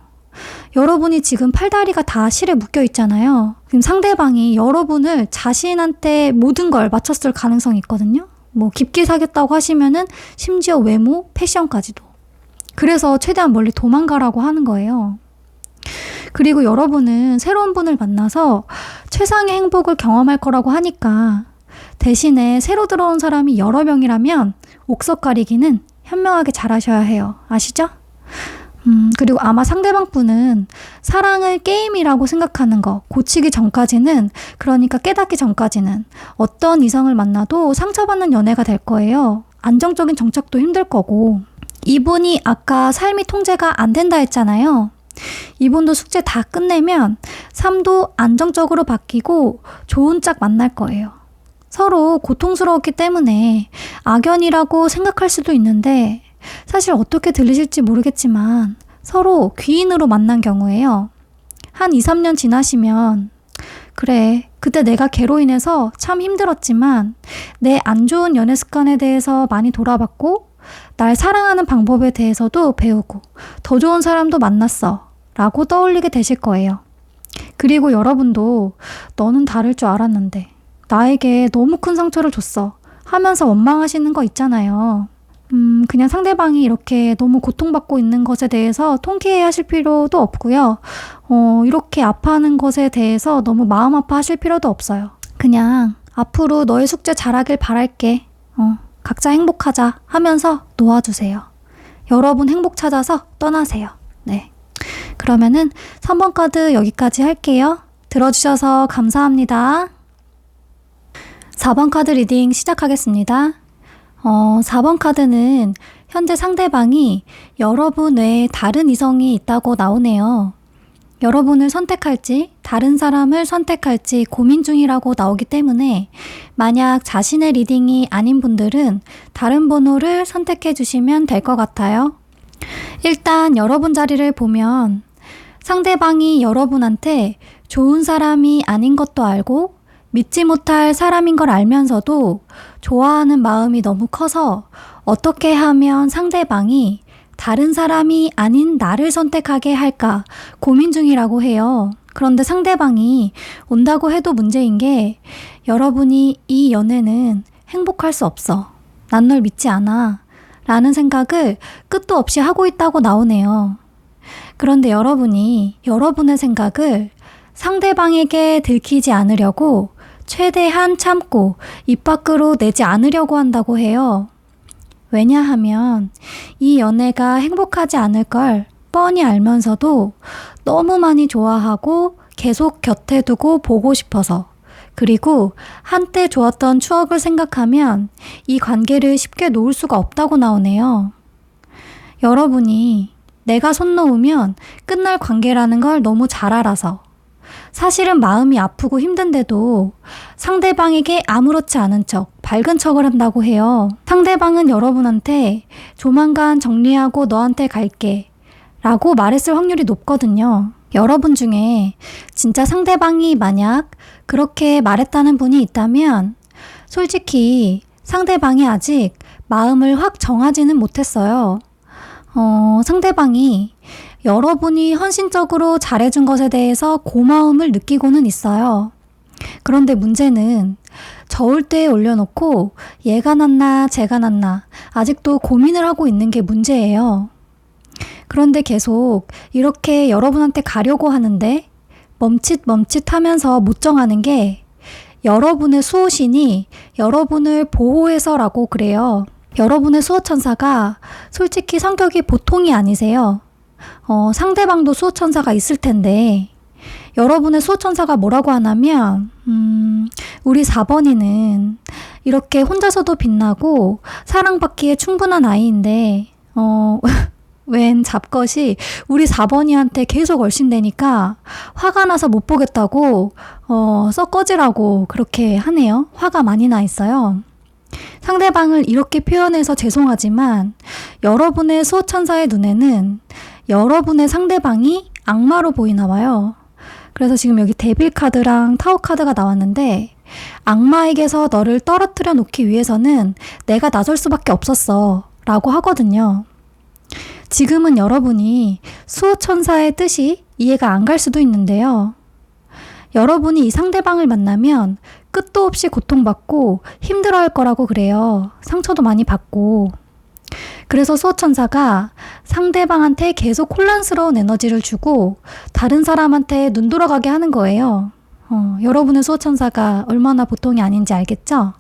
여러분이 지금 팔다리가 다 실에 묶여 있잖아요. 지금 상대방이 여러분을 자신한테 모든 걸 맞췄을 가능성이 있거든요. 뭐 깊게 사귀었다고 하시면은 심지어 외모, 패션까지도. 그래서 최대한 멀리 도망가라고 하는 거예요. 그리고 여러분은 새로운 분을 만나서 최상의 행복을 경험할 거라고 하니까 대신에 새로 들어온 사람이 여러 명이라면 옥석 가리기는 현명하게 잘하셔야 해요. 아시죠? 그리고 아마 상대방 분은 사랑을 게임이라고 생각하는 거 고치기 전까지는, 그러니까 깨닫기 전까지는 어떤 이성을 만나도 상처받는 연애가 될 거예요. 안정적인 정착도 힘들 거고. 이분이 아까 삶이 통제가 안 된다 했잖아요. 이분도 숙제 다 끝내면 삶도 안정적으로 바뀌고 좋은 짝 만날 거예요. 서로 고통스러웠기 때문에 악연이라고 생각할 수도 있는데 사실 어떻게 들리실지 모르겠지만 서로 귀인으로 만난 경우에요. 한 2, 3년 지나시면 그래, 그때 내가 걔로 인해서 참 힘들었지만 내 안 좋은 연애 습관에 대해서 많이 돌아봤고 날 사랑하는 방법에 대해서도 배우고 더 좋은 사람도 만났어 라고 떠올리게 되실 거예요. 그리고 여러분도 너는 다를 줄 알았는데 나에게 너무 큰 상처를 줬어 하면서 원망하시는 거 있잖아요. 그냥 상대방이 이렇게 너무 고통받고 있는 것에 대해서 통쾌해 하실 필요도 없고요. 이렇게 아파하는 것에 대해서 너무 마음 아파하실 필요도 없어요. 그냥 앞으로 너의 숙제 잘하길 바랄게. 각자 행복하자 하면서 놓아주세요. 여러분 행복 찾아서 떠나세요. 네. 그러면은 3번 카드 여기까지 할게요. 들어주셔서 감사합니다. 4번 카드 리딩 시작하겠습니다. 4번 카드는 현재 상대방이 여러분 외에 다른 이성이 있다고 나오네요. 여러분을 선택할지 다른 사람을 선택할지 고민 중이라고 나오기 때문에 만약 자신의 리딩이 아닌 분들은 다른 번호를 선택해 주시면 될 것 같아요. 일단 여러분 자리를 보면 상대방이 여러분한테 좋은 사람이 아닌 것도 알고 믿지 못할 사람인 걸 알면서도 좋아하는 마음이 너무 커서 어떻게 하면 상대방이 다른 사람이 아닌 나를 선택하게 할까 고민 중이라고 해요. 그런데 상대방이 온다고 해도 문제인 게 여러분이 이 연애는 행복할 수 없어. 난 널 믿지 않아. 라는 생각을 끝도 없이 하고 있다고 나오네요. 그런데 여러분이 여러분의 생각을 상대방에게 들키지 않으려고 최대한 참고 입 밖으로 내지 않으려고 한다고 해요. 왜냐하면 이 연애가 행복하지 않을 걸 뻔히 알면서도 너무 많이 좋아하고 계속 곁에 두고 보고 싶어서, 그리고 한때 좋았던 추억을 생각하면 이 관계를 쉽게 놓을 수가 없다고 나오네요. 여러분이 내가 손 놓으면 끝날 관계라는 걸 너무 잘 알아서 사실은 마음이 아프고 힘든데도 상대방에게 아무렇지 않은 척, 밝은 척을 한다고 해요. 상대방은 여러분한테 조만간 정리하고 너한테 갈게 라고 말했을 확률이 높거든요. 여러분 중에 진짜 상대방이 만약 그렇게 말했다는 분이 있다면 솔직히 상대방이 아직 마음을 확 정하지는 못했어요. 상대방이 여러분이 헌신적으로 잘해준 것에 대해서 고마움을 느끼고는 있어요. 그런데 문제는 저울대에 올려놓고 얘가 낫나 제가 낫나 아직도 고민을 하고 있는 게 문제예요. 그런데 계속 이렇게 여러분한테 가려고 하는데 멈칫멈칫하면서 못 정하는 게 여러분의 수호신이 여러분을 보호해서라고 그래요. 여러분의 수호천사가 솔직히 성격이 보통이 아니세요. 상대방도 수호천사가 있을 텐데 여러분의 수호천사가 뭐라고 하냐면 우리 4번이는 이렇게 혼자서도 빛나고 사랑받기에 충분한 아이인데 웬 잡것이 우리 4번이한테 계속 얼씬대니까 화가 나서 못 보겠다고 썩 꺼지라고 그렇게 하네요. 화가 많이 나 있어요. 상대방을 이렇게 표현해서 죄송하지만 여러분의 수호천사의 눈에는 여러분의 상대방이 악마로 보이나 봐요. 그래서 지금 여기 데빌 카드랑 타워 카드가 나왔는데 악마에게서 너를 떨어뜨려 놓기 위해서는 내가 나설 수밖에 없었어 라고 하거든요. 지금은 여러분이 수호천사의 뜻이 이해가 안 갈 수도 있는데요. 여러분이 이 상대방을 만나면 끝도 없이 고통받고 힘들어할 거라고 그래요. 상처도 많이 받고. 그래서 수호천사가 상대방한테 계속 혼란스러운 에너지를 주고 다른 사람한테 눈 돌아가게 하는 거예요. 여러분의 수호천사가 얼마나 보통이 아닌지 알겠죠?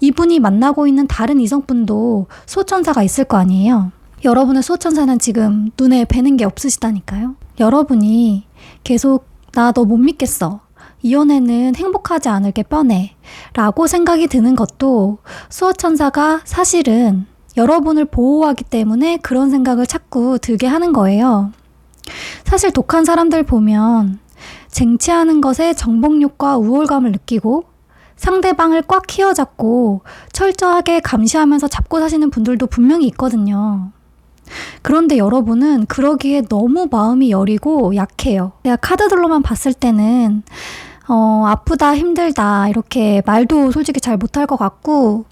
이분이 만나고 있는 다른 이성분도 수호천사가 있을 거 아니에요. 여러분의 수호천사는 지금 눈에 뵈는 게 없으시다니까요. 여러분이 계속 나 너 못 믿겠어. 이 연애는 행복하지 않을 게 뻔해. 라고 생각이 드는 것도 수호천사가 사실은 여러분을 보호하기 때문에 그런 생각을 자꾸 들게 하는 거예요. 사실 독한 사람들 보면 쟁취하는 것에 정복욕과 우월감을 느끼고 상대방을 꽉 휘어잡고 철저하게 감시하면서 잡고 사시는 분들도 분명히 있거든요. 그런데 여러분은 그러기에 너무 마음이 여리고 약해요. 내가 카드들로만 봤을 때는 아프다, 힘들다 이렇게 말도 솔직히 잘 못할 것 같고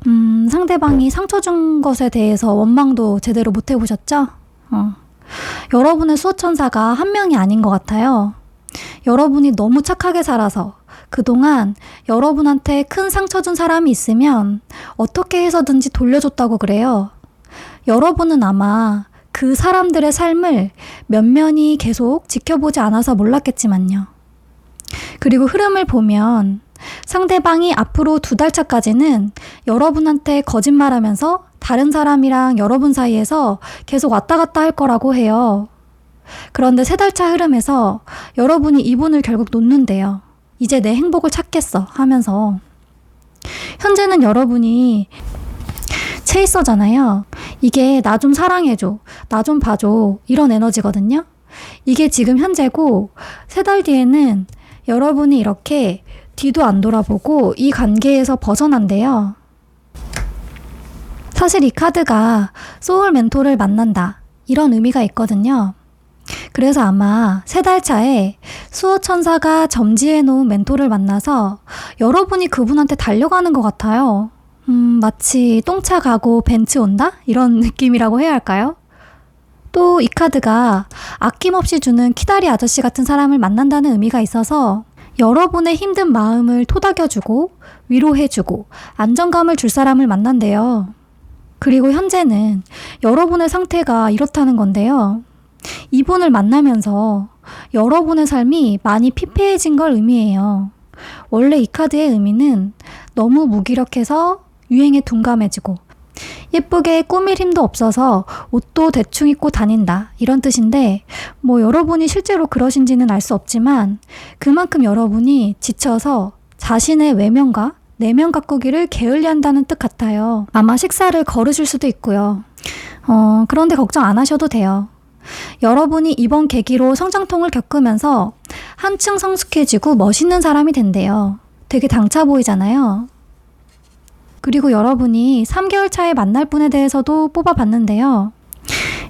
상대방이 상처 준 것에 대해서 원망도 제대로 못 해보셨죠? 여러분의 수호천사가 한 명이 아닌 것 같아요. 여러분이 너무 착하게 살아서 그동안 여러분한테 큰 상처 준 사람이 있으면 어떻게 해서든지 돌려줬다고 그래요. 여러분은 아마 그 사람들의 삶을 면면히 계속 지켜보지 않아서 몰랐겠지만요. 그리고 흐름을 보면 상대방이 앞으로 2달 차까지는 여러분한테 거짓말하면서 다른 사람이랑 여러분 사이에서 계속 왔다 갔다 할 거라고 해요. 그런데 3달 차 흐름에서 여러분이 이분을 결국 놓는데요. 이제 내 행복을 찾겠어 하면서. 현재는 여러분이 체이서잖아요. 이게 나 좀 사랑해줘, 나 좀 봐줘, 이런 에너지거든요. 이게 지금 현재고 3달 뒤에는 여러분이 이렇게 뒤도 안 돌아보고 이 관계에서 벗어난대요. 사실 이 카드가 소울 멘토를 만난다, 이런 의미가 있거든요. 그래서 아마 3달 차에 수호천사가 점지해 놓은 멘토를 만나서 여러분이 그분한테 달려가는 것 같아요. 마치 똥차 가고 벤츠 온다? 이런 느낌이라고 해야 할까요? 또 이 카드가 아낌없이 주는 키다리 아저씨 같은 사람을 만난다는 의미가 있어서 여러분의 힘든 마음을 토닥여주고 위로해주고 안정감을 줄 사람을 만난대요. 그리고 현재는 여러분의 상태가 이렇다는 건데요. 이분을 만나면서 여러분의 삶이 많이 피폐해진 걸 의미해요. 원래 이 카드의 의미는 너무 무기력해서 유행에 둔감해지고 예쁘게 꾸밀 힘도 없어서 옷도 대충 입고 다닌다, 이런 뜻인데 여러분이 실제로 그러신지는 알 수 없지만 그만큼 여러분이 지쳐서 자신의 외면과 내면 가꾸기를 게을리한다는 뜻 같아요. 아마 식사를 거르실 수도 있고요. 그런데 걱정 안 하셔도 돼요. 여러분이 이번 계기로 성장통을 겪으면서 한층 성숙해지고 멋있는 사람이 된대요. 되게 당차 보이잖아요. 그리고 여러분이 3개월 차에 만날 분에 대해서도 뽑아봤는데요.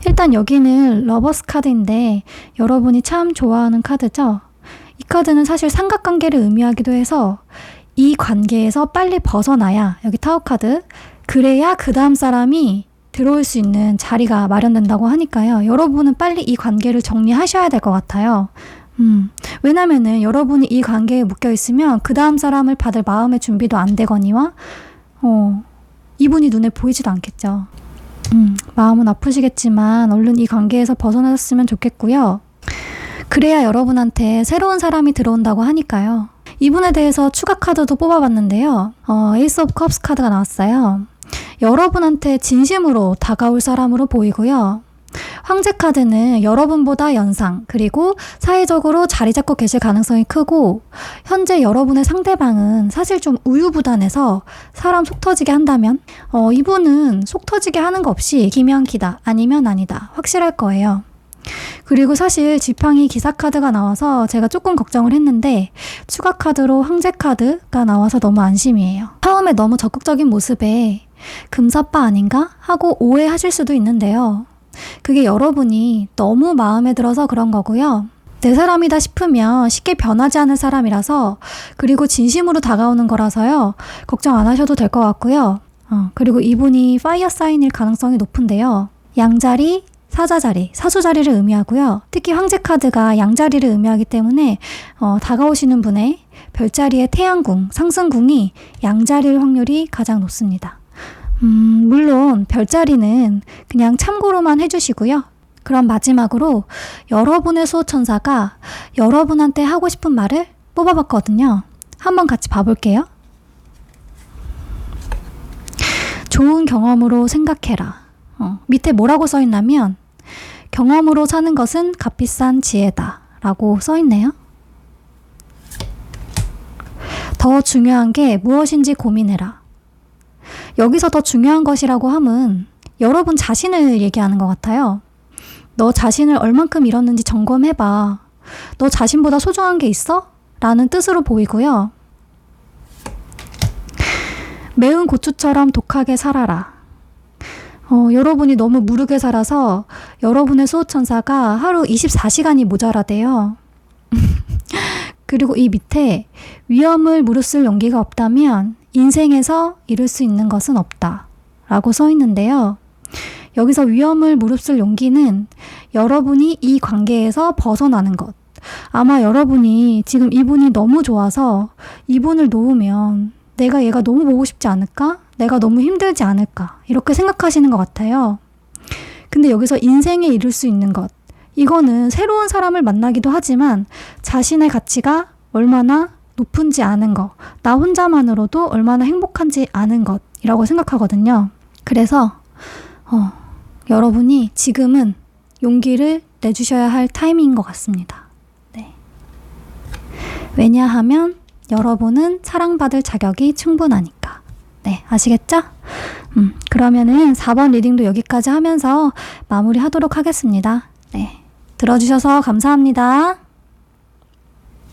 일단 여기는 러버스 카드인데 여러분이 참 좋아하는 카드죠. 이 카드는 사실 삼각관계를 의미하기도 해서 이 관계에서 빨리 벗어나야, 여기 타워 카드, 그래야 그 다음 사람이 들어올 수 있는 자리가 마련된다고 하니까요. 여러분은 빨리 이 관계를 정리하셔야 될 것 같아요. 왜냐면은 여러분이 이 관계에 묶여 있으면 그 다음 사람을 받을 마음의 준비도 안 되거니와 이분이 눈에 보이지도 않겠죠. 마음은 아프시겠지만 얼른 이 관계에서 벗어나셨으면 좋겠고요. 그래야 여러분한테 새로운 사람이 들어온다고 하니까요. 이분에 대해서 추가 카드도 뽑아봤는데요. 에이스 오브 컵스 카드가 나왔어요. 여러분한테 진심으로 다가올 사람으로 보이고요. 황제 카드는 여러분보다 연상, 그리고 사회적으로 자리 잡고 계실 가능성이 크고, 현재 여러분의 상대방은 사실 좀 우유부단해서 사람 속 터지게 한다면 이분은 속 터지게 하는 거 없이 기면 기다, 아니면 아니다, 확실할 거예요. 그리고 사실 지팡이 기사 카드가 나와서 제가 조금 걱정을 했는데 추가 카드로 황제 카드가 나와서 너무 안심이에요. 처음에 너무 적극적인 모습에 금사빠 아닌가? 하고 오해하실 수도 있는데요. 그게 여러분이 너무 마음에 들어서 그런 거고요. 내 사람이다 싶으면 쉽게 변하지 않을 사람이라서, 그리고 진심으로 다가오는 거라서요. 걱정 안 하셔도 될 것 같고요. 그리고 이분이 파이어 사인일 가능성이 높은데요. 양자리, 사자자리, 사수자리를 의미하고요. 특히 황제 카드가 양자리를 의미하기 때문에 다가오시는 분의 별자리의 태양궁, 상승궁이 양자리일 확률이 가장 높습니다. 물론 별자리는 그냥 참고로만 해주시고요. 그럼 마지막으로 여러분의 수호천사가 여러분한테 하고 싶은 말을 뽑아봤거든요. 한번 같이 봐볼게요. 좋은 경험으로 생각해라. 밑에 뭐라고 써있냐면 경험으로 사는 것은 값비싼 지혜다 라고 써있네요. 더 중요한 게 무엇인지 고민해라. 여기서 더 중요한 것이라고 함은 여러분 자신을 얘기하는 것 같아요. 너 자신을 얼만큼 잃었는지 점검해봐. 너 자신보다 소중한 게 있어? 라는 뜻으로 보이고요. 매운 고추처럼 독하게 살아라. 여러분이 너무 무르게 살아서 여러분의 수호천사가 하루 24시간이 모자라대요. 그리고 이 밑에 위험을 무릅쓸 용기가 없다면 인생에서 이룰 수 있는 것은 없다 라고 써 있는데요. 여기서 위험을 무릅쓸 용기는 여러분이 이 관계에서 벗어나는 것. 아마 여러분이 지금 이분이 너무 좋아서 이분을 놓으면 내가 얘가 너무 보고 싶지 않을까? 내가 너무 힘들지 않을까? 이렇게 생각하시는 것 같아요. 근데 여기서 인생에 이룰 수 있는 것. 이거는 새로운 사람을 만나기도 하지만 자신의 가치가 얼마나 높은지 아는 것, 나 혼자만으로도 얼마나 행복한지 아는 것이라고 생각하거든요. 그래서 여러분이 지금은 용기를 내주셔야 할 타이밍인 것 같습니다. 네. 왜냐하면 여러분은 사랑받을 자격이 충분하니까. 네, 아시겠죠? 그러면은 4번 리딩도 여기까지 하면서 마무리하도록 하겠습니다. 네, 들어주셔서 감사합니다.